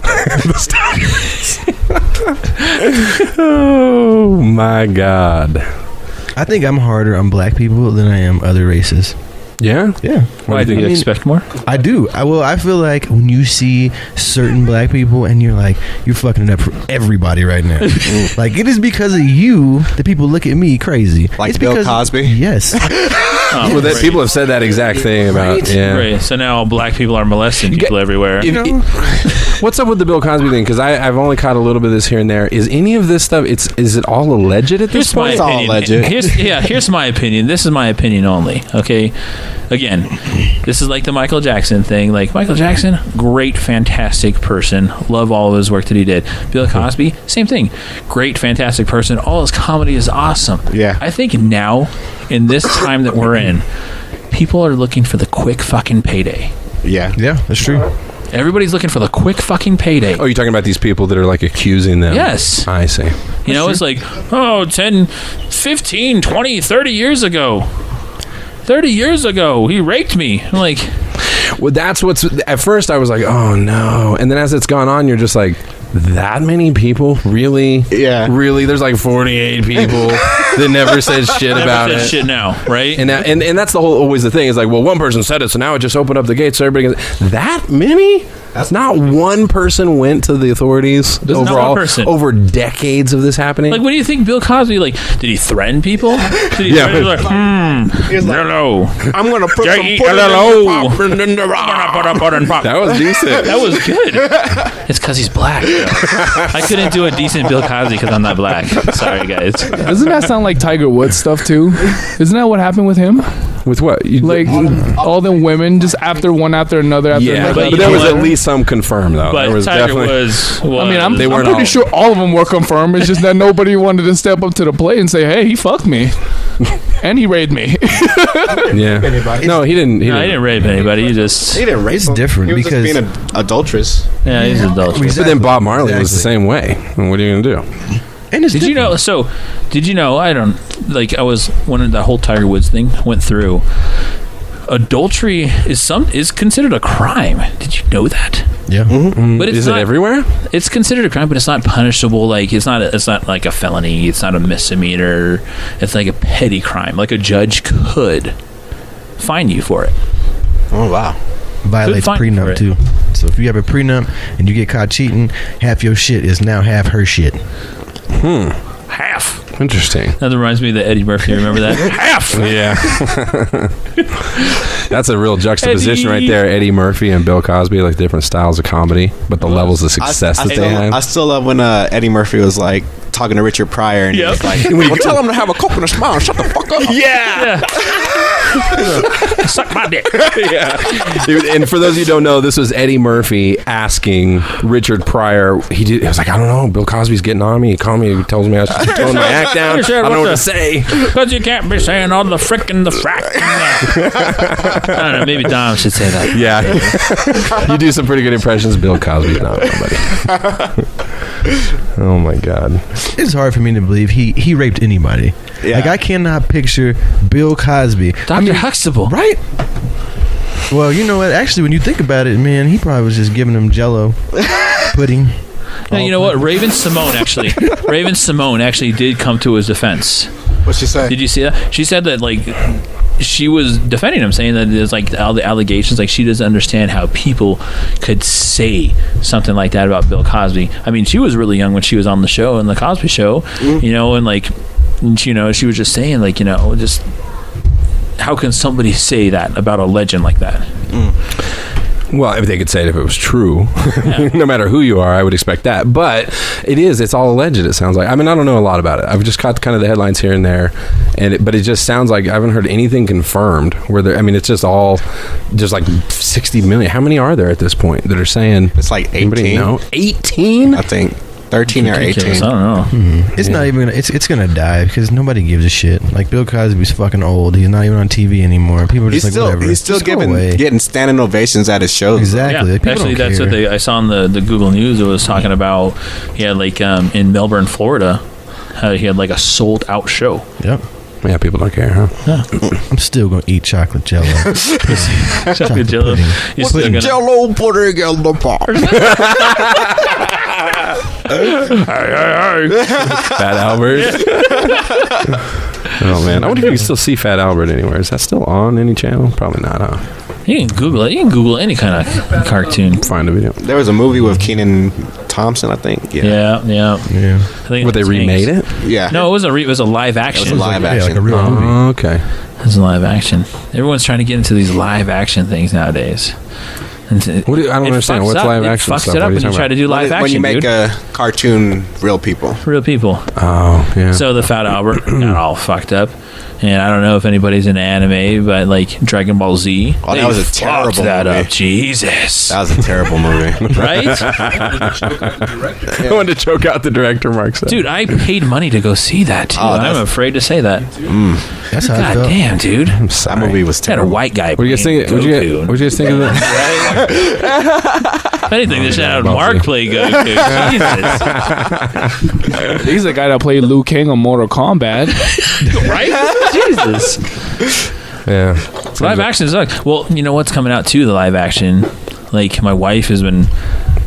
Oh my God. I think I'm harder on black people than I am other races. Yeah. Why do you expect more? I do. I feel like when you see certain black people and you're like, you're fucking it up for everybody right now. Like, it is because of you that people look at me crazy. Like it's Bill because, Cosby? Yes. Well, that people have said that exact thing about Right. So now black people are molesting people everywhere. What's up with the Bill Cosby thing? Because I've only caught a little bit of this here and there. Is any of this stuff? Is it all alleged at this point? It's all alleged. Here's my opinion. This is my opinion only. Okay. Again, this is like the Michael Jackson thing. Like, Michael Jackson, great, fantastic person. Love all of his work that he did. Bill Cosby, same thing. Great, fantastic person. All his comedy is awesome. Yeah. I think now, in this time that we're in, people are looking for the quick fucking payday. Yeah. Yeah, that's true. Everybody's looking for the quick fucking payday. Oh, you're talking about these people that are like accusing them? Yes. I see. You know, it's like, 10, 15, 20, 30 years ago. 30 years ago, he raped me. I'm like... Well, that's what's... At first, I was like, oh, no. And then as it's gone on, you're just like, that many people? Really? Yeah. Really? There's like 48 people that never said shit about it. Shit now, right? And that's the whole... Always the thing. Is like, well, one person said it, so now it just opened up the gates so everybody can... That many? That's not one person went to the authorities over decades of this happening. Like, what do you think Bill Cosby, like, did he threaten people? Did he threaten, like, hello. I'm going to put some That was decent. That was good. It's because he's black. I couldn't do a decent Bill Cosby because I'm not black. Sorry, guys. Doesn't that sound like Tiger Woods stuff, too? Isn't that what happened with him? With what? Like, all them women, just one after another. But there was at least some confirmed, though. But there was Tiger definitely... was... I mean, I'm weren't pretty sure all of them were confirmed. It's just that nobody wanted to step up to the plate and say, hey, he fucked me. And he raped me. Yeah. No, he didn't. He didn't rape anybody. He didn't rape It's him. different He was because... just being an adulteress. Yeah, he's an adulteress. But then Bob Marley was the same way. And what are you going to do? And it's Did you know, I don't... Like, I was... When the whole Tiger Woods thing went through... Adultery is considered a crime. Did you know that? Yeah. Mm-hmm. But is it everywhere? It's considered a crime, but it's not punishable. Like, it's not like a felony. It's not a misdemeanor. It's like a petty crime. Like, a judge could fine you for it. Oh, wow. Violates prenup too. So if you have a prenup and you get caught cheating, half your shit is now half her shit. Half. Interesting. That reminds me of the Eddie Murphy. Remember that? Half. Yeah. That's a real juxtaposition right there. Eddie Murphy and Bill Cosby, like different styles of comedy, but the levels of success that they have. I still love when Eddie Murphy was like talking to Richard Pryor and he was like, well, tell him to have a Coke and a smile and shut the fuck up. Yeah. Suck my dick. Yeah. And for those of you who don't know, this was Eddie Murphy asking Richard Pryor. He was like, I don't know, Bill Cosby's getting on me. He called me. He tells me I should tone my act down. I don't know what to say. Because you can't be saying all the frickin' the frack. I don't know. Maybe Dom should say that. Yeah. You do some pretty good impressions. Bill Cosby's not nobody. Oh my God. It's hard for me to believe he raped anybody. Yeah. Like, I cannot picture Bill Cosby. Dr. Huxtable. Right? Well, you know what? Actually, when you think about it, man, he probably was just giving him Jell-O pudding. Now, you know what? Raven Simone actually did come to his defense. What'd she say? Did you see that? She said that, like, she was defending him, saying that there's, like, all the allegations, like, she doesn't understand how people could say something like that about Bill Cosby. I mean, she was really young when she was on the show, in the Cosby Show, you know, and, like, you know, she was just saying, like, you know, just how can somebody say that about a legend like that? Well, if they could say it if it was true, no matter who you are, I would expect that. But it's all alleged, it sounds like. I mean, I don't know a lot about it. I've just caught kind of the headlines here and there, but it just sounds like I haven't heard anything confirmed. It's just all, just like 60 million. How many are there at this point that are saying? It's like 18. 18? I think. 13 or 18. I don't know. It's not even gonna. It's gonna die because nobody gives a shit. Like, Bill Cosby's fucking old. He's not even on TV anymore. People are just whatever. He's still getting standing ovations at his shows. Exactly. Yeah. Like, Actually, that's care. what I saw on the Google News. It was talking about like in Melbourne, Florida, how he had like a sold out show. Yep. Yeah, people don't care, huh? Yeah. I'm still gonna eat chocolate Jell-O. Chocolate Jell-O. You're still gonna... Jell-O pudding in the pot. Fat Albert. Oh man, I wonder if you can still see Fat Albert anywhere. Is that still on any channel? Probably not, huh? You can Google it. You can Google any kind of cartoon. Find a video. There was a movie with Keenan Thompson, I think. Yeah. Yeah. I think What, they remade it? Yeah. No, it was a live action. It was a live action. Yeah, like a real movie. Oh, okay. It was a live action. Everyone's trying to get into these live action things nowadays. And I don't understand. What's live action It fucks stuff? it up What are you when you talking try to do live action, when you make dude. a cartoon real people. Real people. Oh, yeah. So the Fat Albert got all fucked up. And I don't know if anybody's into anime, but like Dragon Ball Z. Oh, that was a terrible that movie. up. Jesus. That was a terrible movie. Right? I wanted to choke out the director, Mark said. Dude, I paid money to go see that, too. Oh, I'm afraid to say that. That's how I God felt. damn, dude. I'm That sorry. movie was Had a terrible. white guy. What do you guys think? What do you guys think of that? If anything, they should have Mark play Goku. Jesus. He's the guy that played Liu Kang on Mortal Kombat. Right? Jesus. Yeah. Live action sucks. Well, you know what's coming out too, the live action? Like, my wife has been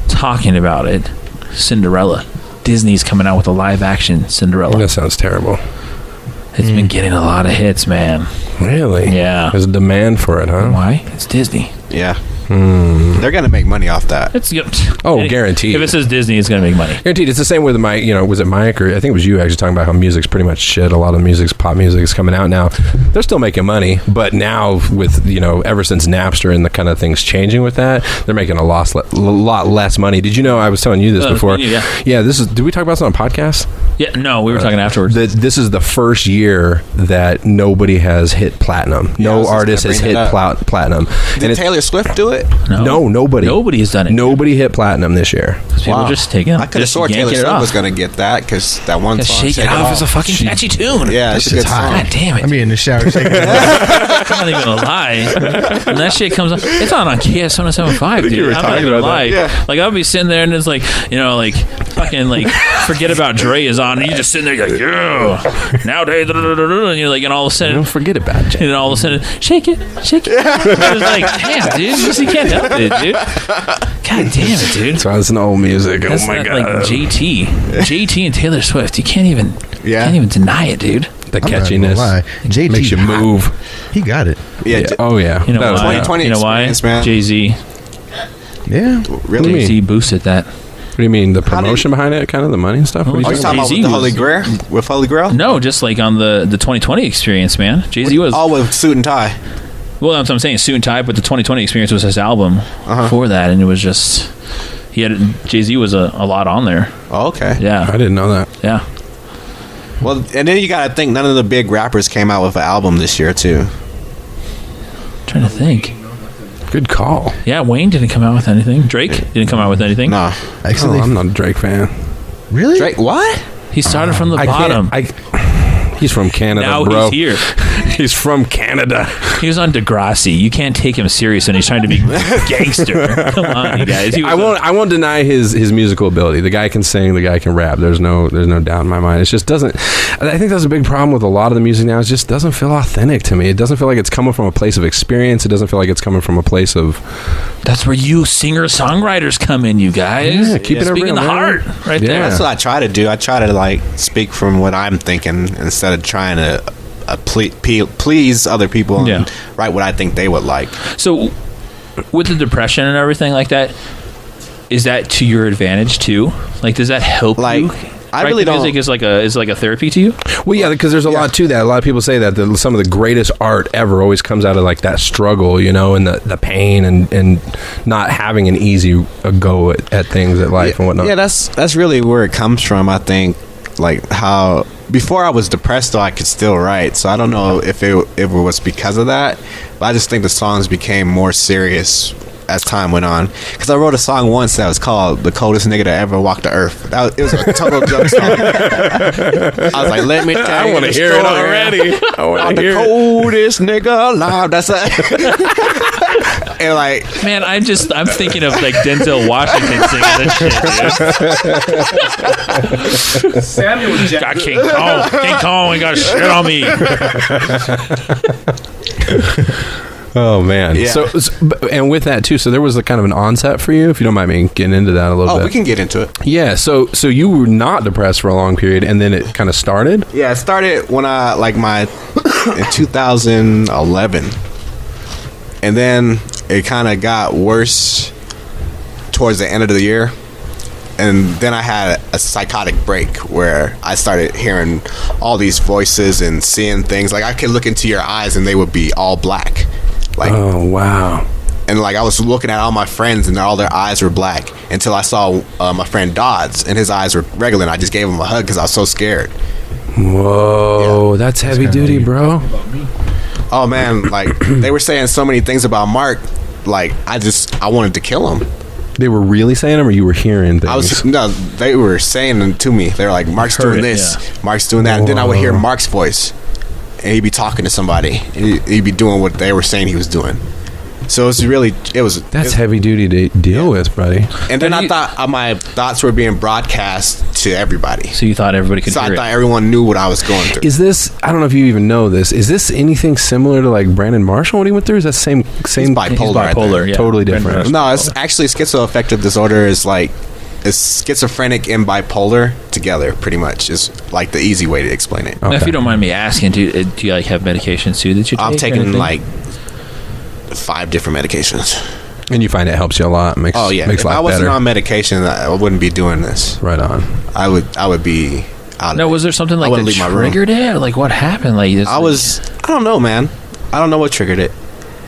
talking about it. Cinderella. Disney's coming out with a live action Cinderella. That sounds terrible. It's been getting a lot of hits, man. Really? Yeah. There's a demand for it, huh? Why? It's Disney. Yeah. They're going to make money off that. It's Oh, guaranteed. If it says Disney, it's going to make money. Guaranteed. It's the same with Mike. Was it Mike or I think it was you actually talking about how music's pretty much shit. A lot of music's pop music is coming out now. They're still making money, but now with ever since Napster and the kind of things changing with that, they're making a lot less money. Did you know? I was telling you this before. Yeah. This is. Did we talk about this on a podcast? Yeah. No, we were talking afterwards. This is the first year that nobody has hit platinum. I was No just artist gonna has bring hit that up. platinum. Did Taylor Swift do it? No, nobody. Nobody has done it. Nobody hit platinum this year. People just taking it. I could have swore Taylor Swift was going to get that because that one song. Shake It Off is a fucking catchy tune. Yeah, it's a good song. God damn it. I mean, in the shower shaking. I'm not even gonna lie. When that shit comes on, it's on KS 107.5, dude. you were I'm not talking even gonna about lie. that. Yeah. Like I'll be sitting there and it's like, fucking like Forget About Dre is on and you just sitting there you're like, yeah. Nowadays, and you're like, and all of a sudden, Don't forget about it. and then all of a sudden, shake it. I was like, damn, dude, you just can't help it, dude. God damn it, dude. So it's an old music. That's oh my not god. like JT and Taylor Swift. You can't even deny it, dude. The I'm not gonna catchiness lie. JT makes you move. He got it. Yeah. Yeah. Oh yeah. You know That was why? 2020 You know why? experience, man. Jay-Z. Yeah. Really? mean? Jay-Z boosted that. What do you mean? The promotion behind it, kind of the money and stuff? What Oh, are Are you you talking talking about Jay-Z with the was- Holy Grail? With Holy Grail? No, just like on the 2020 experience, man. Jay-Z was... All with suit and tie. Well, that's what I'm saying, suit and tie, but the 2020 experience was his album for that, and it was just... Jay-Z was a lot on there. Oh, okay. Yeah. I didn't know that. Yeah. Well, and then you got to think none of the big rappers came out with an album this year, too. Trying to think. Good call. Yeah, Wayne didn't come out with anything. Drake didn't come out with anything. Nah. Actually, I'm not a Drake fan. really? Drake, what? He started from the I bottom. he's from Canada, Now bro. he's here. He's from Canada. He was on Degrassi. You can't take him serious, and he's trying to be gangster. Come on, you guys. He was I won't deny his musical ability. The guy can sing, the guy can rap. There's no doubt in my mind. It just doesn't. I think that's a big problem with a lot of the music now. It just doesn't feel authentic to me. It doesn't feel like it's coming from a place of experience. It doesn't feel like it's coming from a place of. That's where you singer-songwriters come in, you guys. Yeah, keeping it Speaking real, the man. heart, right Yeah. there. That's what I try to do. I try to, like, speak from what I'm thinking instead of trying to please other people and Yeah. write what I think they would like. So, with the depression and everything like that, is that to your advantage too? Like, does that help Like, you? I Write really the don't. music is like a therapy to you. Well, yeah, because there's a lot to that. A lot of people say that some of the greatest art ever always comes out of like that struggle, and the pain and not having an easy go at things at life and whatnot. Yeah, that's really where it comes from. I think, like, how before I was depressed, though I could still write. So I don't know if it was because of that, but I just think the songs became more serious as time went on. Because I wrote a song once that was called "The Coldest Nigga That Ever Walked the Earth." It was a total joke song. I was like, "Let me tell I you want to the hear it story already. I want about to the hear it. coldest nigga alive." That's it. And like, Man, I'm thinking of like Denzel Washington singing this shit, dude. Samuel Jackson. Got King Kong, and got shit on me. Oh man. Yeah. So and with that too, so there was a kind of an onset for you, if you don't mind me getting into that a little bit. Oh, we can get into it. Yeah. So you were not depressed for a long period, and then it kind of started. Yeah, it started when I in 2011, and then it kind of got worse towards the end of the year. And then I had a psychotic break where I started hearing all these voices and seeing things. Like I could look into your eyes and they would be all black. Like, oh wow. And like I was looking at all my friends and all their eyes were black until I saw my friend Dodds and his eyes were regular, and I just gave him a hug because I was so scared. Whoa, yeah. That's heavy duty, bro. Oh man, like they were saying so many things about Mark. Like I wanted to kill him. They were really saying them, or you were hearing things? They were saying them to me. They were like, Mark's doing this, Mark's doing that. And then I would hear Mark's voice, and he'd be talking to somebody. He'd be doing what they were saying he was doing. So that's heavy duty to deal with, buddy. And then I thought my thoughts were being broadcast to everybody. So you thought everybody could hear it? So I thought everyone knew what I was going through. Is this, I don't know if you even know this, is this anything similar to like Brandon Marshall, what he went through? Is that same He's bipolar. Yeah. Totally different. No, it's actually schizoaffective disorder is like, it's schizophrenic and bipolar together, pretty much, is like the easy way to explain it. Now, if you don't mind me asking, do you like have medications too that you take? I'm taking like 5 different medications. And you find it helps you a lot? Makes life better? If I wasn't on medication, I wouldn't be doing this. Right on. I would be out. No, was there something like that triggered it? Like what happened? Like this, I don't know, man. I don't know what triggered it.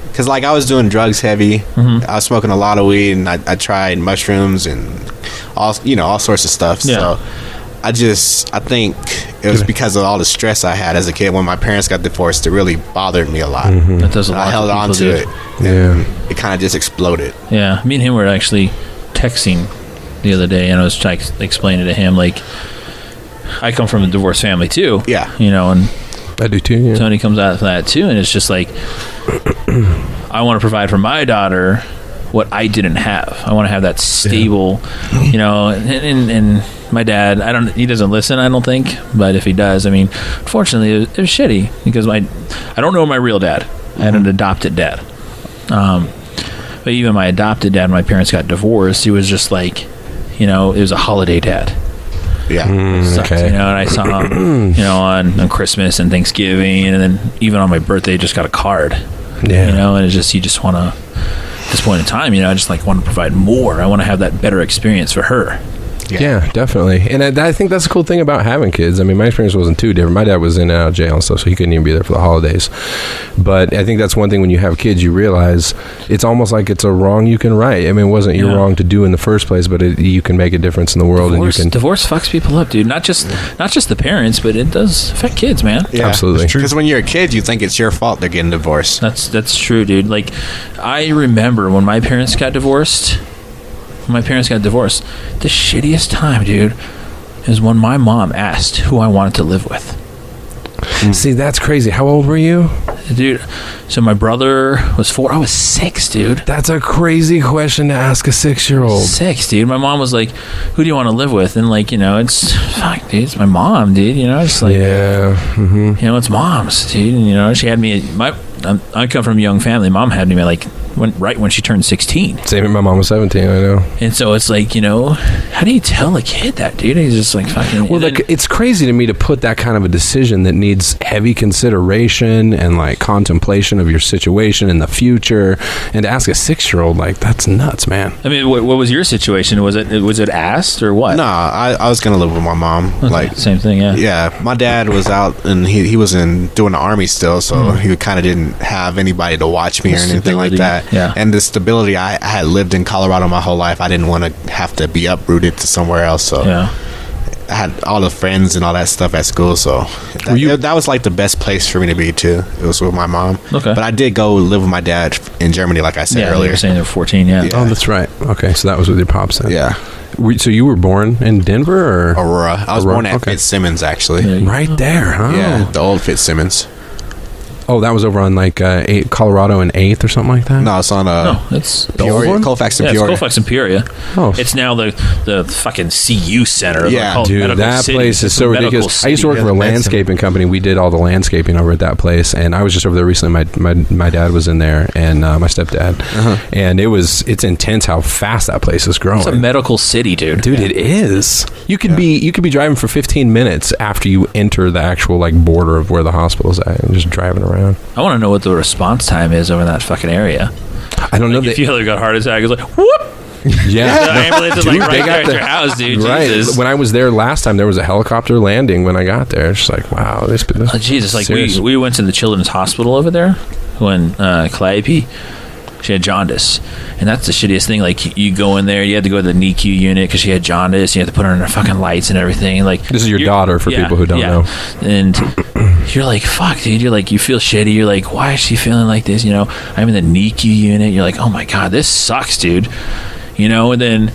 Because like I was doing drugs heavy. I was smoking a lot of weed, and I tried mushrooms and all sorts of stuff. Yeah. So I think it was because of all the stress I had as a kid when my parents got divorced. It really bothered me a lot. That does a lot. I held on to it. Yeah. It kind of just exploded. Yeah. Me and him were actually texting the other day, and I was trying to explain it to him. Like, I come from a divorced family too. Yeah. And I do too. Yeah. Tony comes out of that too, and it's just like I want to provide for my daughter what I didn't have. I want to have that stable, and my dad, he doesn't listen, I don't think, but if he does, I mean, unfortunately it was shitty because I don't know my real dad. I had an adopted dad. But even my adopted dad, when my parents got divorced, he was just like, it was a holiday dad. Yeah. Sucked, okay. And I saw him, on Christmas and Thanksgiving, and then even on my birthday, just got a card. Yeah. And it's just, you just want to, at this point in time, I just like want to provide more. I want to have that better experience for her. Yeah, definitely. And I think that's the cool thing about having kids. I mean, my experience wasn't too different. My dad was in and out of jail and stuff, so he couldn't even be there for the holidays. But I think that's one thing when you have kids, you realize it's almost like it's a wrong you can right. I mean, it wasn't your wrong to do in the first place, but you can make a difference in the world. Divorce fucks people up, dude. Not just the parents, but it does affect kids, man. Yeah, absolutely. Because when you're a kid, you think it's your fault they're getting divorced. That's true, dude. Like, I remember when my parents got divorced. The shittiest time, dude, is when my mom asked who I wanted to live with. See, that's crazy. How old were you? Dude, so my brother was 4. I was 6, dude. That's a crazy question to ask a 6-year-old. 6, dude. My mom was like, who do you want to live with? And like, it's my mom, dude. It's like, it's moms, dude. And, she had me, I come from a young family. Mom had me like, right when she turned 16. Same, my mom was 17, I know. And so it's like, how do you tell a kid that, dude? He's just like fucking. Well, it's crazy to me to put that kind of a decision that needs heavy consideration and like contemplation of your situation in the future, and to ask a 6-year-old, like, that's nuts, man. I mean, what was your situation? Was it asked or what? No, I was gonna live with my mom. Okay, like same thing, yeah. Yeah, my dad was out and he was doing the army still, so he kind of didn't have anybody to watch me or anything like that. Yeah. And the stability, I had lived in Colorado my whole life. I didn't want to have to be uprooted to somewhere else. So yeah. I had all the friends and all that stuff at school. So that was like the best place for me to be too. It was with my mom. Okay. But I did go live with my dad in Germany, like I said earlier. You were saying they were 14, yeah. Oh, that's right. Okay, so that was with your pops then. Yeah. So you were born in Denver or Aurora? I was born at Fitzsimmons, actually. Yeah, right there, huh? Yeah, the old Fitzsimmons. Oh, that was over on like Colorado and 8th or something like that? No, it's on it's Peoria, Colfax and yeah, Peoria. it's Colfax and Peoria. Oh. It's now the fucking CU Center. Yeah, dude, that place is so ridiculous. I used to work for a landscaping company. We did all the landscaping over at that place, and I was just over there recently. My dad was in there, and my stepdad, and it's intense how fast that place is growing. It's a medical city, dude. Dude, it is. You could be driving for 15 minutes after you enter the actual like border of where the hospital's at, and just driving around. I want to know what the response time is over in that fucking area. I don't know. If you got a heart attack, it's like whoop. Yeah, the ambulance is dude, like right they got there at your house, dude. Right. Jesus. When I was there last time, there was a helicopter landing when I got there. It's just like, wow, this Jesus. Like serious. we went to the children's hospital over there when Calliope, she had jaundice, and that's the shittiest thing. Like you go in there, you had to go to the NICU unit because she had jaundice. You had to put her in her fucking lights and everything. Like this is your daughter for people who don't know. And you're like, fuck, dude. You're like, you feel shitty. You're like, why is she feeling like this? You know, I'm in the NICU unit. You're like, oh my god, this sucks, dude. You know, and then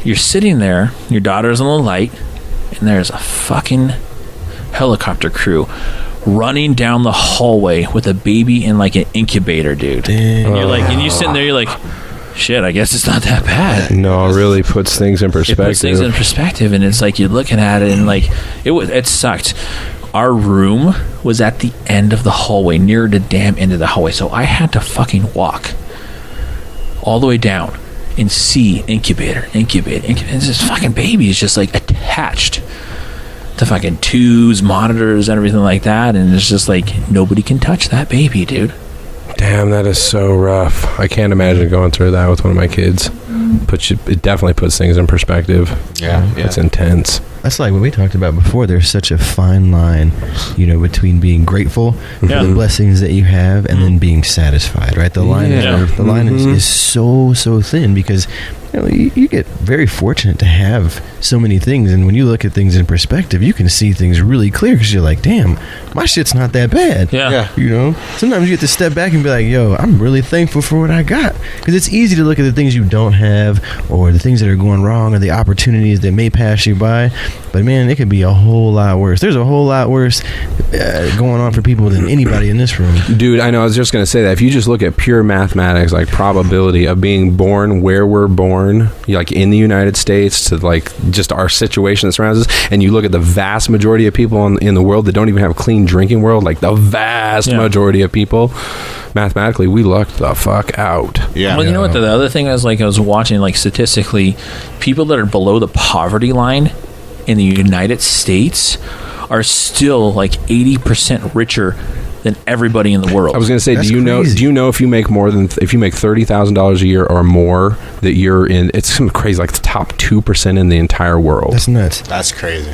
you're sitting there. Your daughter's on the light, and there's a fucking helicopter crew running down the hallway with a baby in like an incubator, dude. Damn. And you're like, and you sitting there, you're like, shit, I guess it's not that bad. No, it really puts things in perspective. It puts things in perspective, and it's like you're looking at it, and like it sucked. Our room was at the end of the hallway, near the damn end of the hallway, so I had to fucking walk all the way down and see incubator. And this fucking baby is just like attached to fucking tubes, monitors, and everything like that, and it's just like nobody can touch that baby, dude. Damn, that is so rough. I can't imagine going through that with one of my kids. It definitely puts things in perspective. Yeah. It's intense. That's like what we talked about before. There's such a fine line, between being grateful for the blessings that you have and then being satisfied, right? The line is so thin because you get very fortunate to have so many things, and when you look at things in perspective, you can see things really clear because you're like, damn, my shit's not that bad. Sometimes you get to step back and be like, yo, I'm really thankful for what I got, because it's easy to look at the things you don't have or the things that are going wrong or the opportunities that may pass you by, but man, it could be a whole lot worse. There's a whole lot worse going on for people than anybody in this room. Dude, I know, I was just going to say that if you just look at pure mathematics, like probability of being born where we're born, like in the United States, to like just our situation that surrounds us, and you look at the vast majority of people in the world that don't even have clean drinking world, like the vast majority of people, mathematically, we lucked the fuck out. Yeah. Well, you know what? The other thing is, like, I was watching, like, statistically, people that are below the poverty line in the United States are still like 80% richer than everybody in the world. I was going to say, do you know if you make $30,000 a year or more, that you're in, it's some crazy, like the top 2% in the entire world. That's nuts. That's crazy.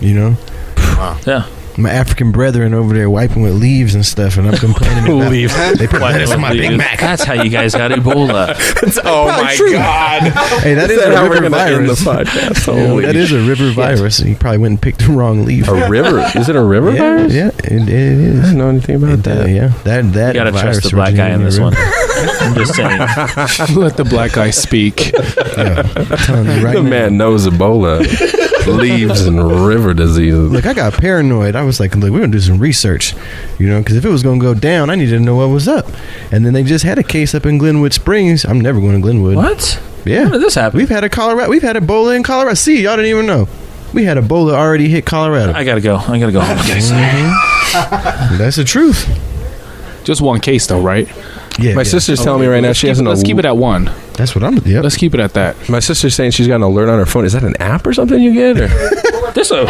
Wow. Yeah. My African brethren over there wiping with leaves and stuff, and I'm complaining about leaves. They put lettuce on my Big Mac. That's how you guys got Ebola. Oh my god! Hey, that is a river virus. That is a river virus. You probably went and picked the wrong leaf. A river? Is it a river virus? Yeah, it is. I didn't know anything about that. That you gotta trust the black guy in this one. I'm just saying. Let the black guy speak. I'm telling you right now. The man knows Ebola. Leaves and river disease. Look, I got paranoid. I was like, look, we're gonna do some research, because if it was gonna go down, I needed to know what was up. And then they just had a case up in Glenwood Springs. I'm never going to Glenwood. What? Yeah. When did this happen? We've had Ebola in Colorado. See, y'all didn't even know. We had Ebola already hit Colorado. I gotta go home, guys. That's the truth. Just one case, though, right? Yeah. My sister's telling me right now she has Let's keep it at one. That's what I'm. Yep. Let's keep it at that. My sister's saying she's got an alert on her phone. Is that an app or something you get? Or? It's an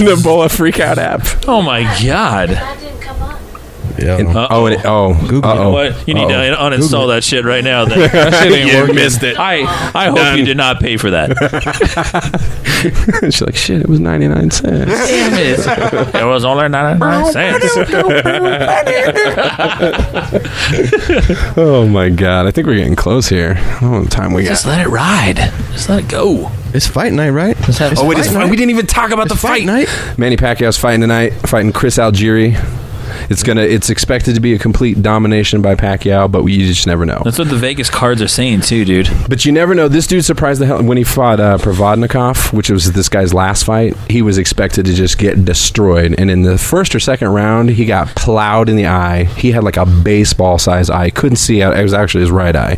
Ebola freakout app. Oh my god. That didn't come up. Yeah. Google. You know what? You need to uninstall that shit right now. That shit ain't working. Missed it. I hope you did not pay for that. She's like, shit, it was 99 cents. Damn it. It was only 99 cents. Oh my god. I think we're getting close here. Oh, the time we got. Just let it ride. Just let it go. It's fight night, right? It's fight night. We didn't even talk about the fight night. Manny Pacquiao's fighting tonight, fighting Chris Algieri. It's expected to be a complete domination by Pacquiao, but you just never know. That's what the Vegas cards are saying too, dude. But you never know. This dude surprised the hell when he fought Provodnikov, which was this guy's last fight. He was expected to just get destroyed, and in the first or second round, he got plowed in the eye. He had like a baseball-sized eye. Couldn't see out. It was actually his right eye.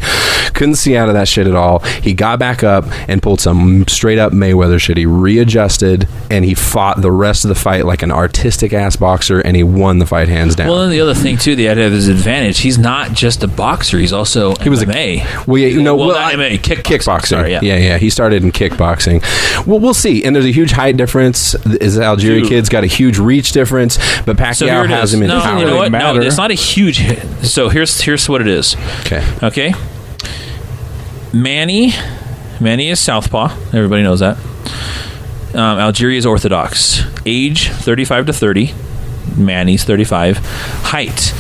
Couldn't see out of that shit at all. He got back up and pulled some straight-up Mayweather shit. He readjusted, and he fought the rest of the fight like an artistic-ass boxer, and he won the fight hands down. Well, and the other thing, too, the idea of his advantage, he's not just a boxer. He's also MMA. Not MMA, kickboxing. Sorry, yeah. He started in kickboxing. Well, we'll see. And there's a huge height difference. This Algeria kid's got a huge reach difference, but Pacquiao has him in power. You know what? No, it's not a huge hit. So here's what it is. Okay. Manny is southpaw. Everybody knows that. Algeria is orthodox. Age 35 to 30. Manny's 35. Height.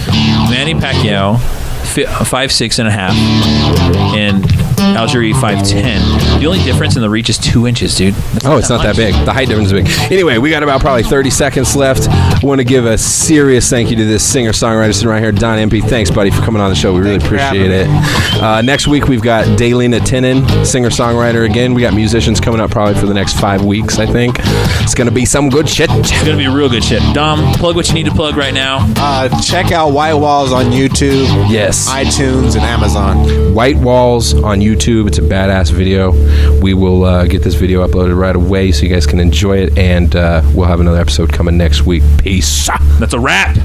Manny Pacquiao 5'6" and a half, and Algeria 5'10". The only difference in the reach is 2 inches, dude. It's not that big. The height difference is big. Anyway, we got about probably 30 seconds left. I want to give a serious thank you to this singer-songwriter sitting right here, Dom Empey. Thanks, buddy, for coming on the show. We really appreciate it. Next week, we've got Daylina Tinen, singer-songwriter again. We got musicians coming up probably for the next 5 weeks, I think. It's going to be some good shit. It's going to be real good shit. Dom, plug what you need to plug right now. Check out White Walls on YouTube. Yes. iTunes and Amazon. White Walls on YouTube. It's a badass video. We will get this video uploaded right away so you guys can enjoy it, and we'll have another episode coming next week. Peace. That's a wrap.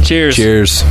Cheers.